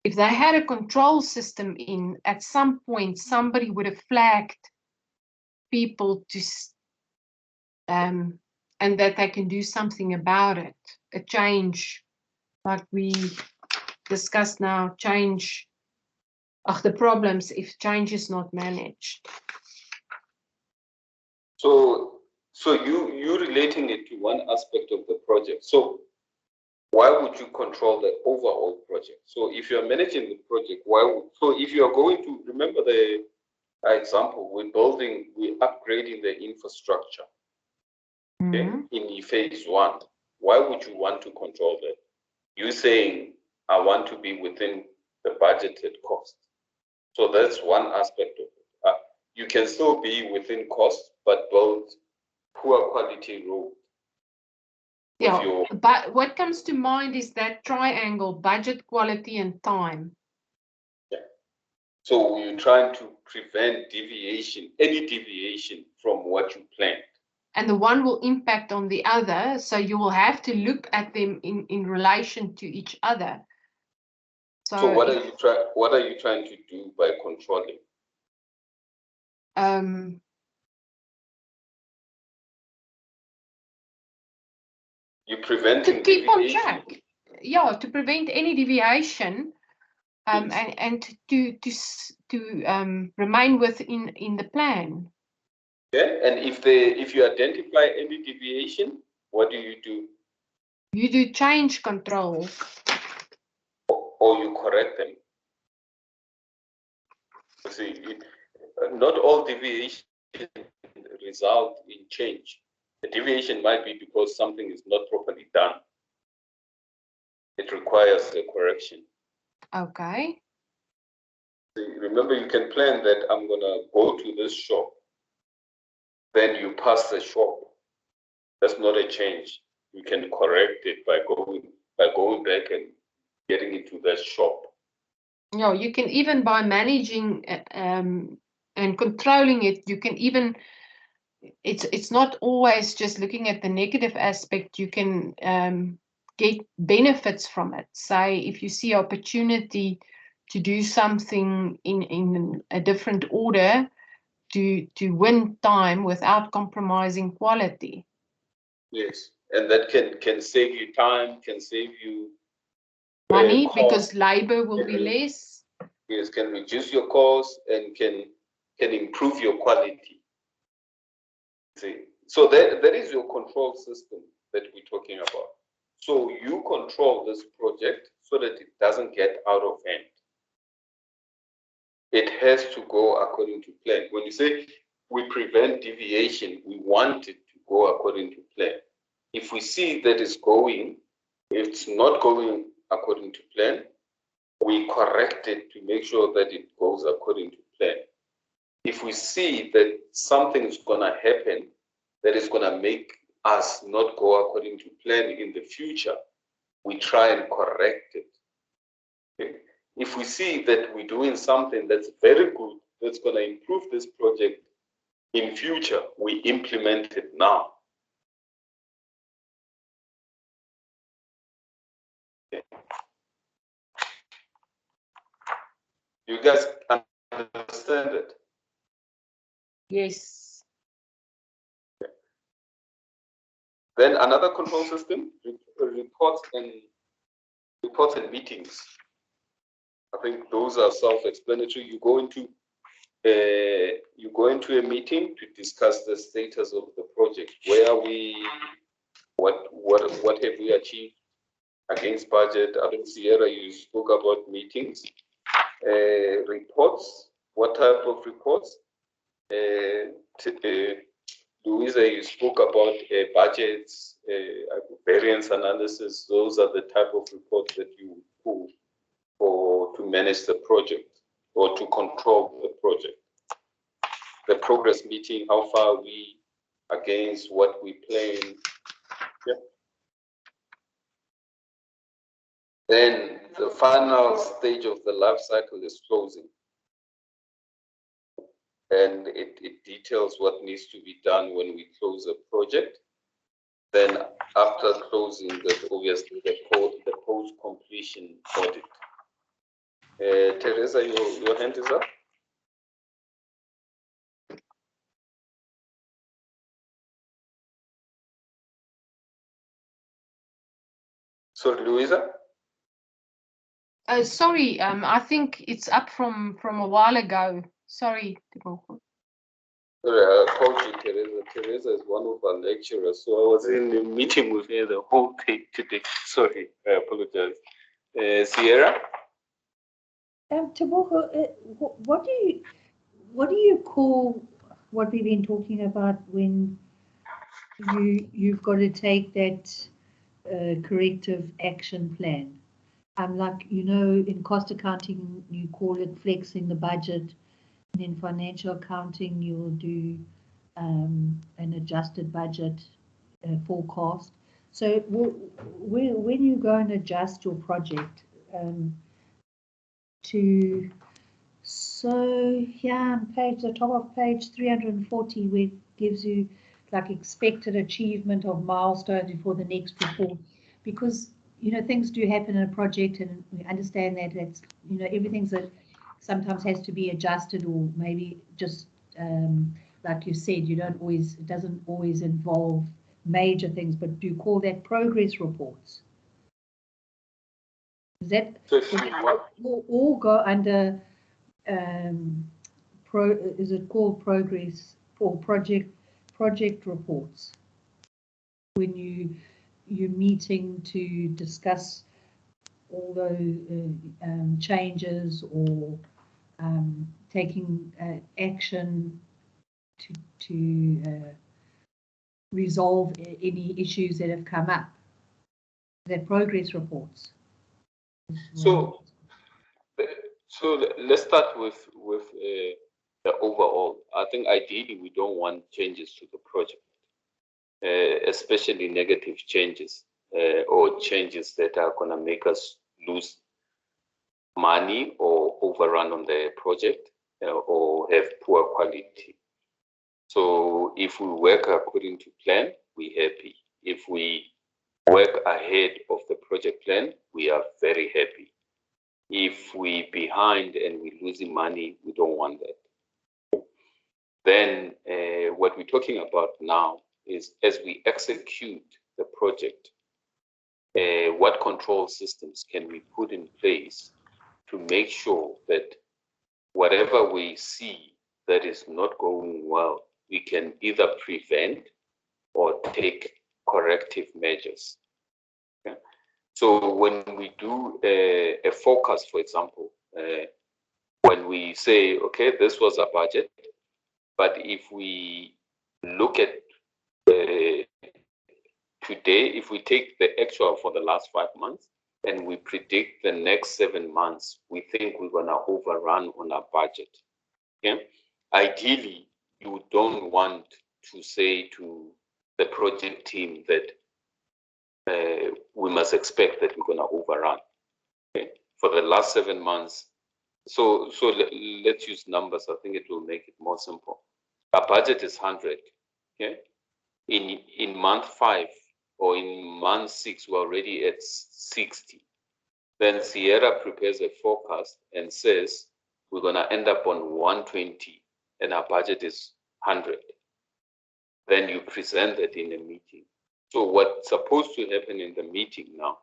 if they had a control system at some point, somebody would have flagged people to and that they can do something about it. A change, like we discussed now, change of the problems if change is not managed. So you're relating it to one aspect of the project. So why would you control the overall project? So if you're managing the project, so if you're going to, remember the example, we're upgrading the infrastructure. Okay, in phase one, why would you want to control that? You're saying, I want to be within the budgeted cost. So that's one aspect of it. You can still be within cost, but build poor quality road. Yeah, but what comes to mind is that triangle: budget, quality, and time. Yeah. So you're trying to prevent any deviation from what you planned. And the one will impact on the other, so you will have to look at them in relation to each other. So what are you trying to do by controlling? You're preventing to keep deviation. On track. Yeah, to prevent any deviation, yes. and to remain within the plan. Yeah, and if you identify any deviation, what do? You do change control. Or you correct them. You see, not all deviation result in change. The deviation might be because something is not properly done. It requires a correction. Okay. Remember, you can plan that I'm gonna go to this shop. Then you pass the shop. That's not a change. You can correct it by going back and getting into that shop. No, you can even by managing and controlling it, you can even, it's not always just looking at the negative aspect. You can get benefits from it. Say if you see opportunity to do something in a different order to win time without compromising quality. Yes, and that can save you time, can save you money cost. Because labor will be less. Yes, can reduce your cost and can improve your quality. See, so that is your control system that we're talking about. So you control this project so that it doesn't get out of hand. It has to go according to plan. When you say we prevent deviation, we want it to go according to plan. If we see that it's not going according to plan, we correct it to make sure that it goes according to plan. If we see that something is going to happen that is going to make us not go according to plan in the future, we try and correct it. Okay? If we see that we're doing something that's very good, that's going to improve this project in future, we implement it now. Okay. You guys understand it? Yes. Okay. Then another control system, reports and meetings. I think those are self-explanatory. You go into a meeting to discuss the status of the project. Where are we? What have we achieved against budget? I think Sierra, you spoke about meetings, reports. What type of reports? Louisa, you spoke about budgets, variance analysis. Those are the type of reports that you pull to manage the project or to control the project. The progress meeting, how far are we against what we plan. Yeah. Then the final stage of the life cycle is closing. And it details what needs to be done when we close a project. Then after closing, there's obviously the post-completion audit. Teresa, your hand is up. Sorry, Louisa? Sorry, I think it's up from a while ago. Sorry, Tebogo. Sorry, I called you Teresa. Teresa is one of our lecturers, so I was in the meeting with her the whole day today. Sorry, I apologize. Sierra? Tebogo, what do you call what we've been talking about when you've got to take that corrective action plan? Like, in cost accounting, you call it flexing the budget. And in financial accounting, you'll do an adjusted budget forecast. So when you go and adjust your project on the top of page 340, where it gives you like expected achievement of milestones before the next report, because things do happen in a project, and we understand that it's everything's that sometimes has to be adjusted, or maybe just like you said, it doesn't always involve major things, but do you call that progress reports? Is that all go under is it called progress or project reports when you're meeting to discuss all those changes or taking action to resolve any issues that have come up? They're progress reports. So So let's start with the overall. I think ideally we don't want changes to the project, especially negative changes or changes that are going to make us lose money or overrun on the project or have poor quality. So if we work according to plan, we're happy. If we work ahead of the project plan, we are very happy. If we behind and we're losing money, we don't want that. Then what we're talking about now is as we execute the project, what control systems can we put in place to make sure that whatever we see that is not going well, we can either prevent or take corrective measures. Okay? So when we do a forecast, for example, when we say, okay, this was a budget, but if we look at today, if we take the actual for the last 5 months and we predict the next 7 months, we think we're going to overrun on our budget. Okay? Ideally, you don't want to say to the project team that we must expect that we're going to overrun. Okay? For the last 7 months, so let's use numbers. I think it will make it more simple. Our budget is 100. Okay? In month 5 or in month 6, we're already at 60. Then Sierra prepares a forecast and says we're going to end up on 120 and our budget is 100. Then you present that in a meeting. So what's supposed to happen in the meeting now,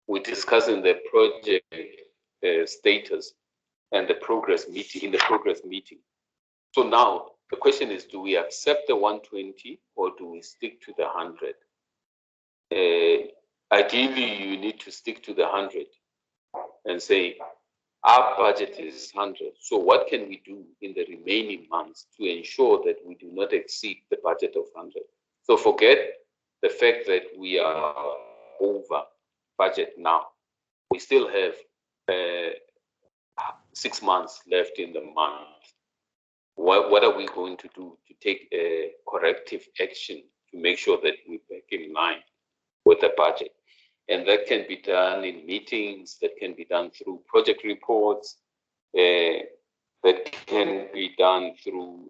we're discussing the project status and the progress meeting in the progress meeting. So now the question is, do we accept the 120 or do we stick to the 100? Ideally, you need to stick to the 100 and say, our budget is 100. So what can we do in the remaining months to ensure that we do not exceed the budget of 100? So forget the fact that we are over budget now. We still have 6 months left in the month. What are we going to do to take a corrective action to make sure that we're back in line with the budget? And that can be done in meetings, that can be done through project reports, that can be done through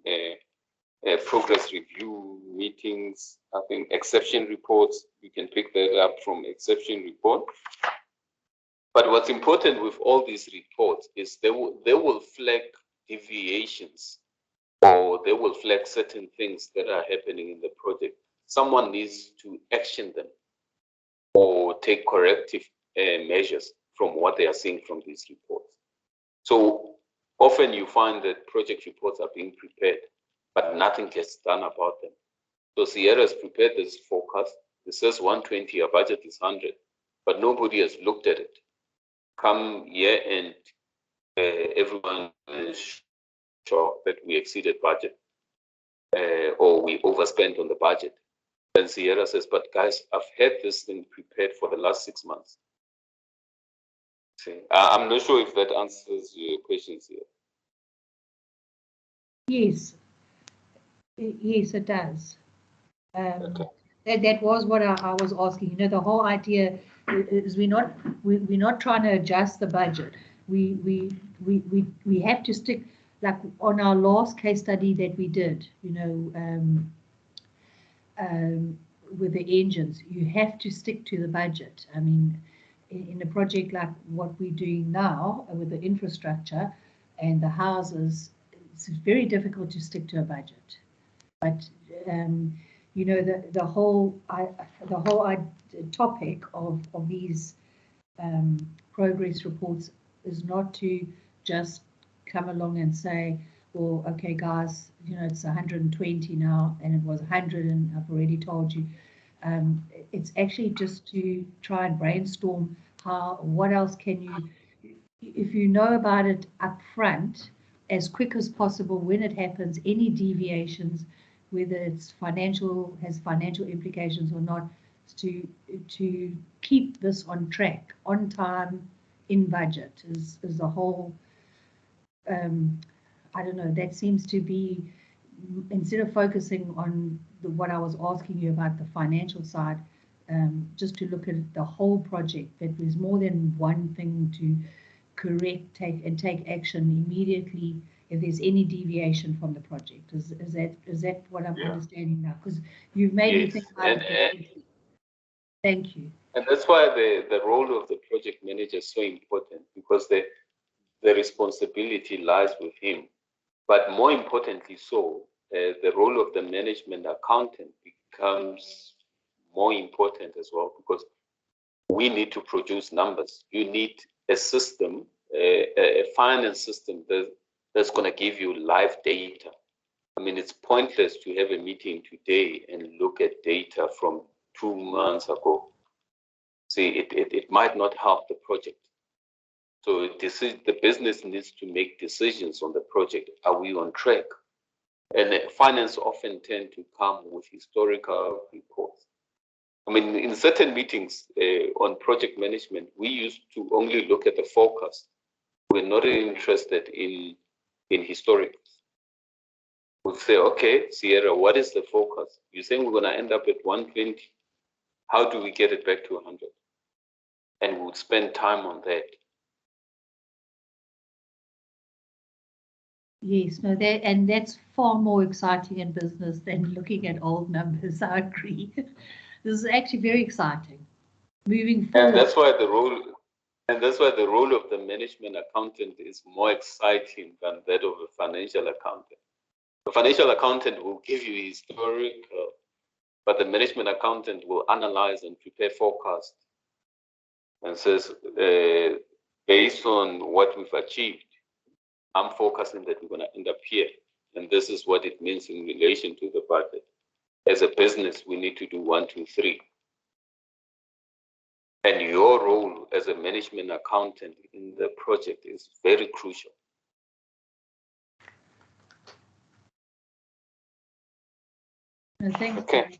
progress review meetings. I think exception reports, you can pick that up from exception report. But what's important with all these reports is they will flag deviations or they will flag certain things that are happening in the project. Someone needs to action them or take corrective measures from what they are seeing from these reports. So often you find that project reports are being prepared, but nothing gets done about them. So Sierra has prepared this forecast. It says 120, our budget is 100, but nobody has looked at it. Come year end, everyone is sure that we exceeded budget or we overspent on the budget. Then Sierra says, but guys, I've had this thing prepared for the last 6 months. See, I'm not sure if that answers your questions here. Yes. Yes, it does. Okay. That was what I was asking. You know, the whole idea is we're not trying to adjust the budget. We have to stick, like on our last case study that we did, you know, with the engines, you have to stick to the budget. I mean, in a project like what we're doing now with the infrastructure and the houses, it's very difficult to stick to a budget. But you know, the whole topic of these progress reports is not to just come along and say, well, okay, guys, you know, it's 120 now, and it was 100, and I've already told you. It's actually just to try and brainstorm what else can you, if you know about it up front, as quick as possible when it happens, any deviations, whether it's has financial implications or not, to keep this on track, on time, in budget is the whole, I don't know, that seems to be, instead of focusing on what I was asking you about the financial side, just to look at the whole project, that there's more than one thing to correct, take action immediately if there's any deviation from the project. Is that what I'm understanding now? Because you've made me think about it differently. Thank you. And that's why the role of the project manager is so important, because the responsibility lies with him. But more importantly so, the role of the management accountant becomes more important as well, because we need to produce numbers. You need a system, a finance system that's going to give you live data. I mean, it's pointless to have a meeting today and look at data from 2 months ago. See, it might not help the project. So the business needs to make decisions on the project. Are we on track? And finance often tend to come with historical reports. I mean, in certain meetings on project management, we used to only look at the forecast. We're not interested in historicals. We'll say, okay, Sierra, what is the forecast? You're saying we're going to end up at 120. How do we get it back to 100? And we'll spend time on that. Yes, no, and that's far more exciting in business than looking at old numbers. I agree. This is actually very exciting. Moving forward. And that's why the role of the management accountant is more exciting than that of a financial accountant. The financial accountant will give you historical, but the management accountant will analyze and prepare forecasts and says, based on what we've achieved, I'm forecasting that we're going to end up here. And this is what it means in relation to the budget. As a business, we need to do 1, 2, 3. And your role as a management accountant in the project is very crucial. Thanks. Okay.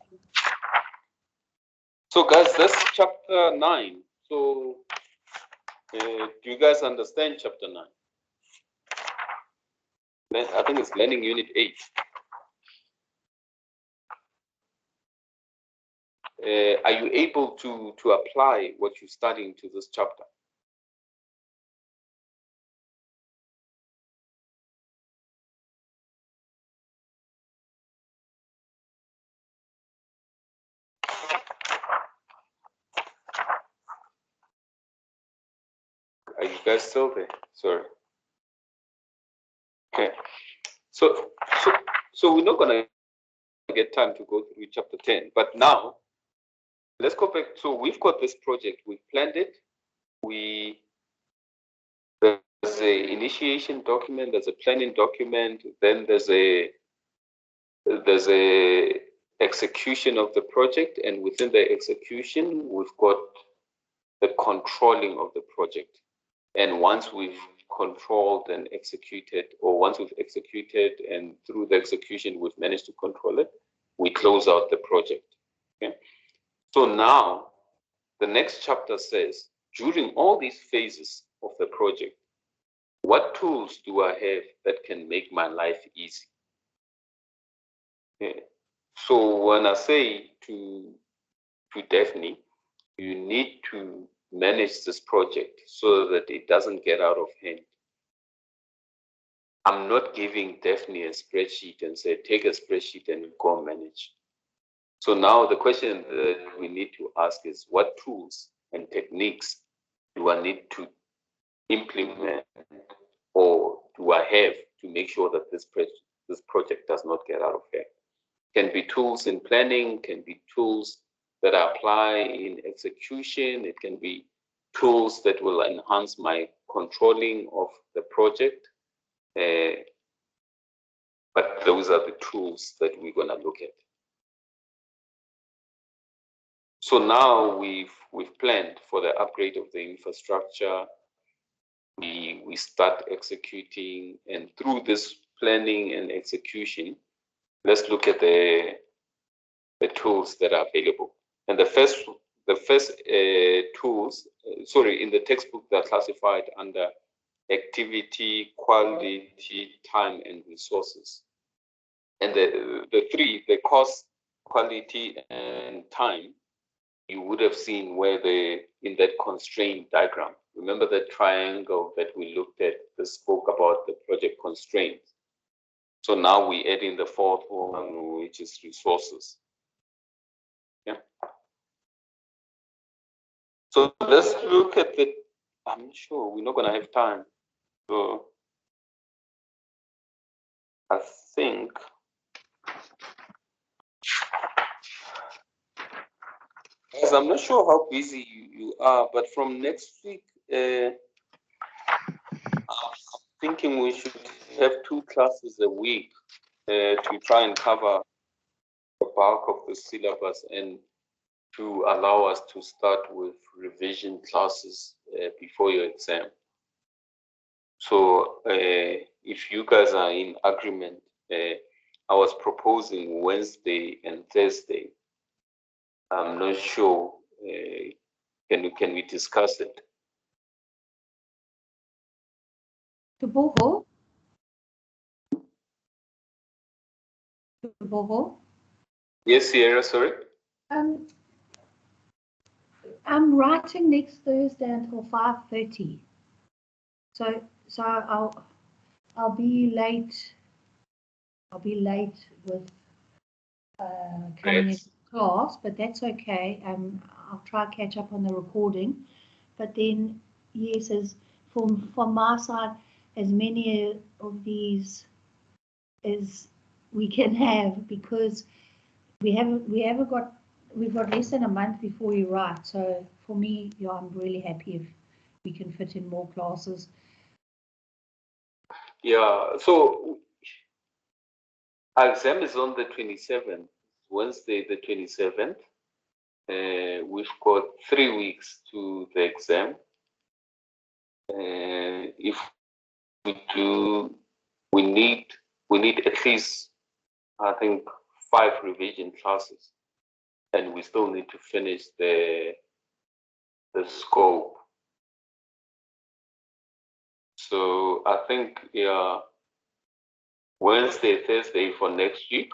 So guys, that's chapter 9. So do you guys understand chapter 9? I think it's learning unit 8. Are you able to apply what you're studying to this chapter? Are you guys still there? Sorry. Okay. So we're not gonna get time to go through chapter 10, but now let's go back. So we've got this project, we've planned it. There's a initiation document, there's a planning document, then there's a execution of the project, and within the execution, we've got the controlling of the project. And once we've controlled and executed, or once we've executed and through the execution we've managed to control it, we close out the project. Okay? So now the next chapter says, during all these phases of the project, what tools do I have that can make my life easy? Okay. So when I say to Daphne, you need to manage this project so that it doesn't get out of hand. I'm not giving Daphne a spreadsheet and say, take a spreadsheet and go manage. So now the question that we need to ask is, what tools and techniques do I need to implement, or do I have to make sure that this project does not get out of hand? Can be tools in planning, can be tools that I apply in execution. It can be tools that will enhance my controlling of the project. But those are the tools that we're going to look at. So now we've planned for the upgrade of the infrastructure. We start executing, and through this planning and execution, let's look at the tools that are available. And the the first tools, in the textbook, they're classified under activity, quality, time, and resources. And the three, the cost, quality, and time, you would have seen where in that constraint diagram. Remember that triangle that we looked at that spoke about the project constraints. So now we add in the fourth one, which is resources. Yeah. So let's look at the, I'm sure we're not going to have time. So I think guys, I'm not sure how busy you are, but from next week, I'm thinking we should have 2 classes a week to try and cover the bulk of the syllabus and to allow us to start with revision classes before your exam. So if you guys are in agreement, I was proposing Wednesday and Thursday. I'm not sure. Can we discuss it? Teboho? Yes, Sierra, sorry. I'm writing next Thursday until 5:30. So I'll be late. I'll be late with coming into class, but that's okay. I'll try to catch up on the recording. But then, yes, as from my side, as many of these as we can have, because we've got less than a month before we write. So for me, yeah, I'm really happy if we can fit in more classes. Yeah, so our exam is on the 27th, Wednesday the 27th. We've got 3 weeks to the exam. If we do, we need at least, I think, 5 revision classes, and we still need to finish the scope. So I think, yeah, Wednesday, Thursday for next week.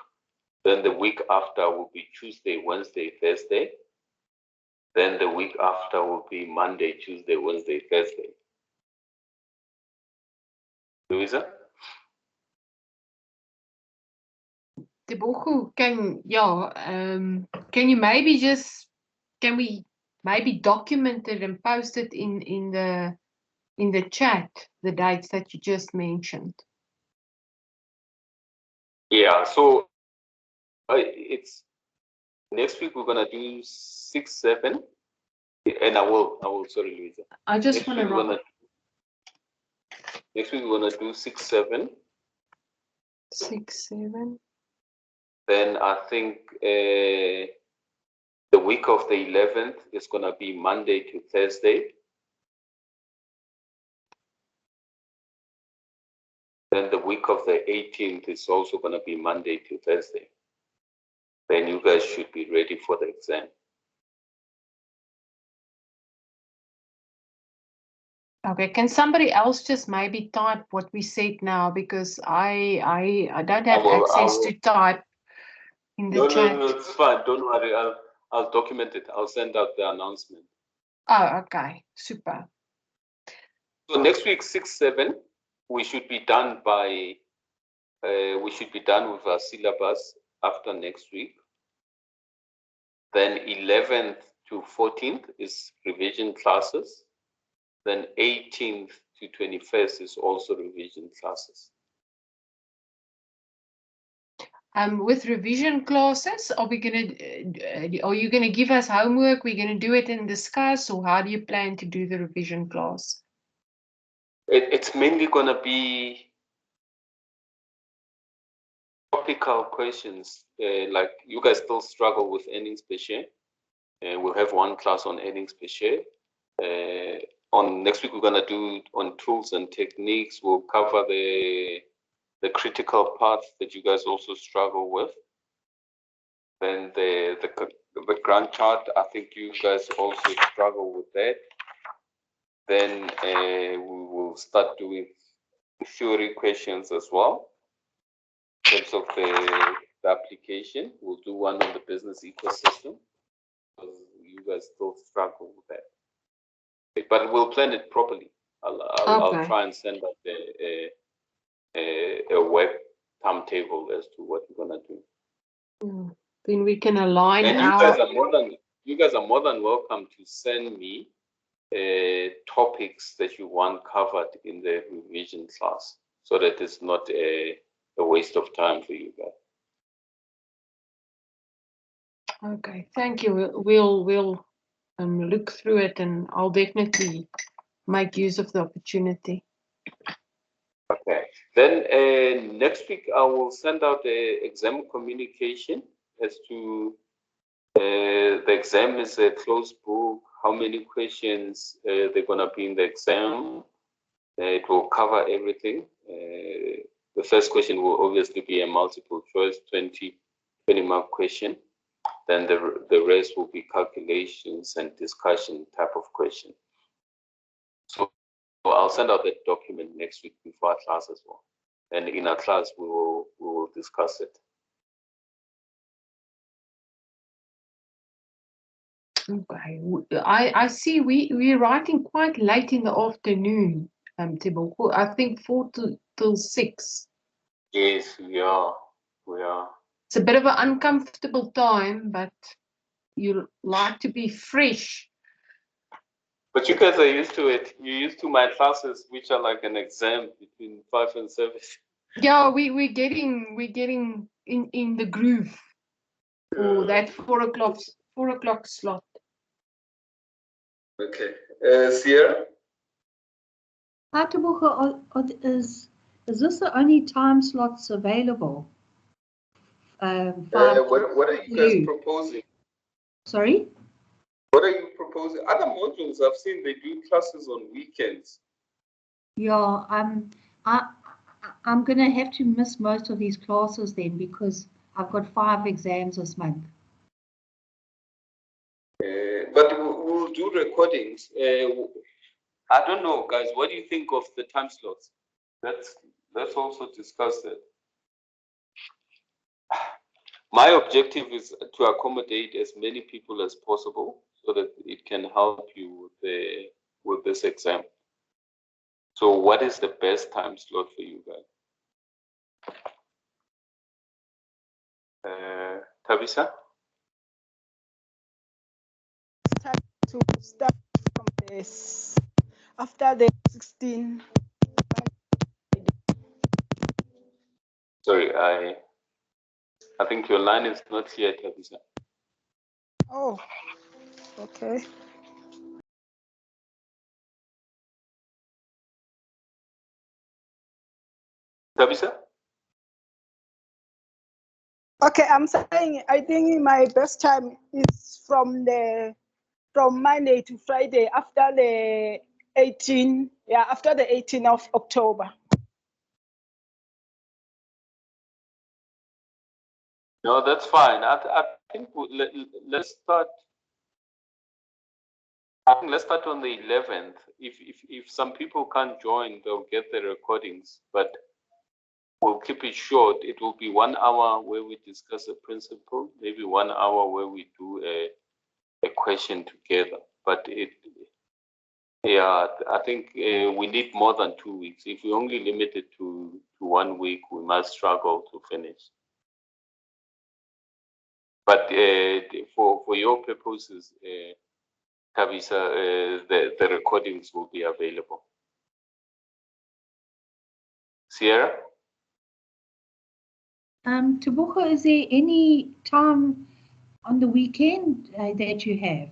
Then the week after will be Tuesday, Wednesday, Thursday. Then the week after will be Monday, Tuesday, Wednesday, Thursday. Louisa? Tebogo, can you maybe can we maybe document it and post it in the chat, the dates that you just mentioned? Yeah, so it's next week we're gonna do 6, 7, and I will. Sorry, Louisa. I just want to. Next week we're gonna do 6, 7. 6, 7. Then I think the week of the 11th is gonna be Monday to Thursday. Then the week of the 18th is also gonna be Monday to Thursday. Then you guys should be ready for the exam. Okay, can somebody else just maybe type what we said now, because I don't have access to type in the chat. No, it's fine. Don't worry. I'll document it. I'll send out the announcement. Oh, okay, super. So next week, 6, 7, we should be done by. We should be done with our syllabus after next week. Then 11th to 14th is revision classes. Then 18th to 21st is also revision classes. With revision classes, are you gonna give us homework? We're gonna do it and discuss, or how do you plan to do the revision class? It's mainly gonna be topical questions. Like you guys still struggle with earnings per share. We'll have 1 class on earnings per share. On next week, we're gonna do on tools and techniques. We'll cover the critical path that you guys also struggle with. Then background chart. I think you guys also struggle with that. Then we will start doing theory questions as well. In terms of the application, we'll do one on the business ecosystem, because you guys still struggle with that. But we'll plan it properly. I'll try and send out a web timetable as to what we're gonna do. Then we can align. And you guys are more than welcome to send me topics that you want covered in the revision class, so that it's not a waste of time for you guys. Okay, thank you. We'll look through it, and I'll definitely make use of the opportunity. Okay. Then next week I will send out the exam communication as to the exam is a closed book, how many questions they're gonna be in the exam. It will cover everything. The first question will obviously be a multiple choice 20 mark question. Then the rest will be calculations and discussion type of question. So I'll send out that document next week before our class as well. And in our class, we will discuss it. Okay, I see we're writing quite late in the afternoon, Tebogo. I think 4 till 6. Yes, we are. It's a bit of an uncomfortable time, but you like to be fresh. But you guys are used to it. You're used to my classes, which are like an exam between 5 and 7. Yeah, we're getting in the groove for that 4 o'clock slot. Okay, Sierra. Hi, Tebogo, is this the only time slots available? What are you guys proposing? Sorry? What are you proposing? Other modules I've seen they do classes on weekends. Yeah, I'm gonna have to miss most of these classes then, because I've got 5 exams this month. But we'll do recordings. I don't know, guys. What do you think of the time slots? Let's also discuss that. My objective is to accommodate as many people as possible, so that it can help you with this exam. So what is the best time slot for you guys? Tabisa? To start from this after the 16. Sorry, I think your line is not here, Tabisa. Oh, okay. Tabisa? Okay, I'm saying I think my best time is from Monday to Friday after the 18th of October. No, that's fine. I think let's start. I think let's start on the 11th. If some people can't join, they'll get the recordings. But we'll keep it short. It will be 1 hour where we discuss a principle, maybe 1 hour where we do a question together. But I think we need more than 2 weeks. If we only limit it to 1 week, we might struggle to finish. But for your purposes, Tabisa, the recordings will be available. Sierra? Tebogo, is there any time on the weekend that you have?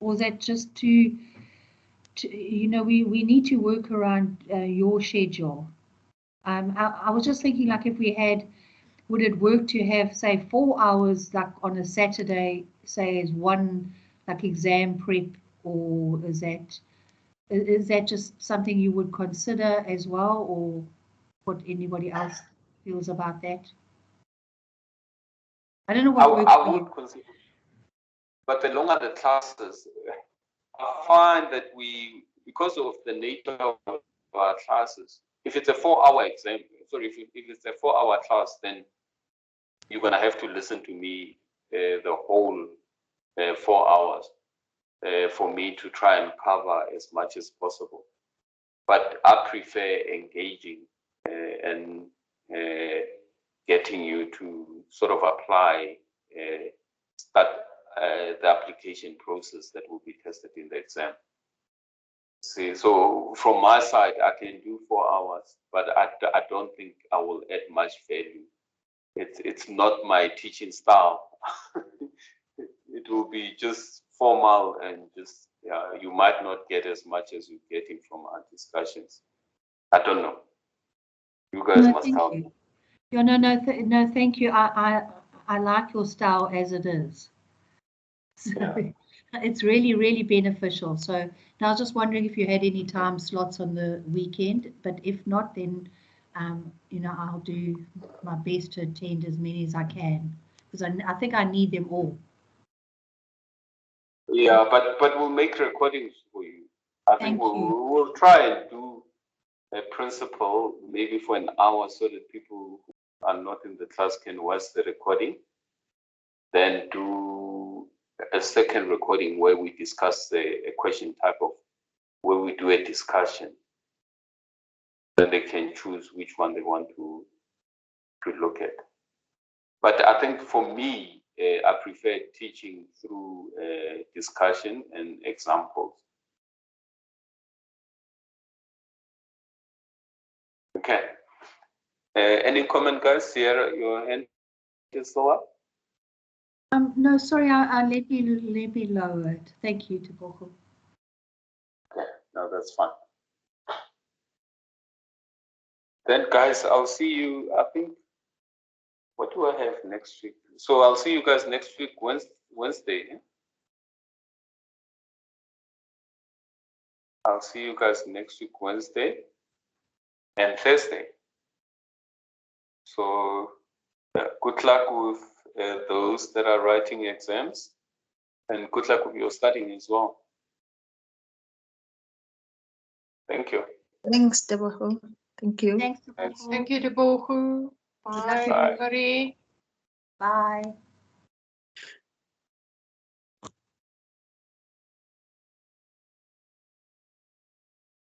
Or is that just to you know, we need to work around your schedule. I was just thinking, like, if we had, would it work to have, say, 4 hours, like on a Saturday, say, as one, like, exam prep, or is that just something you would consider as well, or what anybody else feels about that? I don't know what works I for would you. consider, but the longer the classes, I find that because of the nature of our classes, if it's a 4-hour exam, sorry, if it's a 4-hour class, then you're gonna have to listen to me the whole 4 hours for me to try and cover as much as possible. But I prefer engaging and getting you to sort of apply, start the application process that will be tested in the exam. See, so from my side, I can do 4 hours, but I don't think I will add much value. It's not my teaching style. It will be just formal and just, you might not get as much as you're getting from our discussions. I don't know. You guys must help me. Yeah, no, thank you. I like your style as it is. So it's really, really beneficial. So now I was just wondering if you had any time slots on the weekend, but if not, then I'll do my best to attend as many as I can, because I think I need them all. Yeah, but we'll make recordings for you. I think Thank you. we'll try and do a principle maybe for an hour so that people who are not in the class can watch the recording. Then do a second recording where we discuss a question type of, where we do a discussion. Then they can choose which one they want to look at. But I think for me, I prefer teaching through discussion and examples. Okay. Any comment, guys? Sierra, your hand is still up? No, sorry, I let me lower it. Thank you, Tebogo. Okay, no, that's fine. Then, guys, I'll see you, I think, what do I have next week? So I'll see you guys next week, Wednesday. I'll see you guys next week, Wednesday and Thursday. So good luck with those that are writing exams, and good luck with your studying as well. Thank you. Thanks, Tebogo. Thank you. Thanks, Tebogo. Thank you, Tebogo. Bye, Bye. everybody. Bye.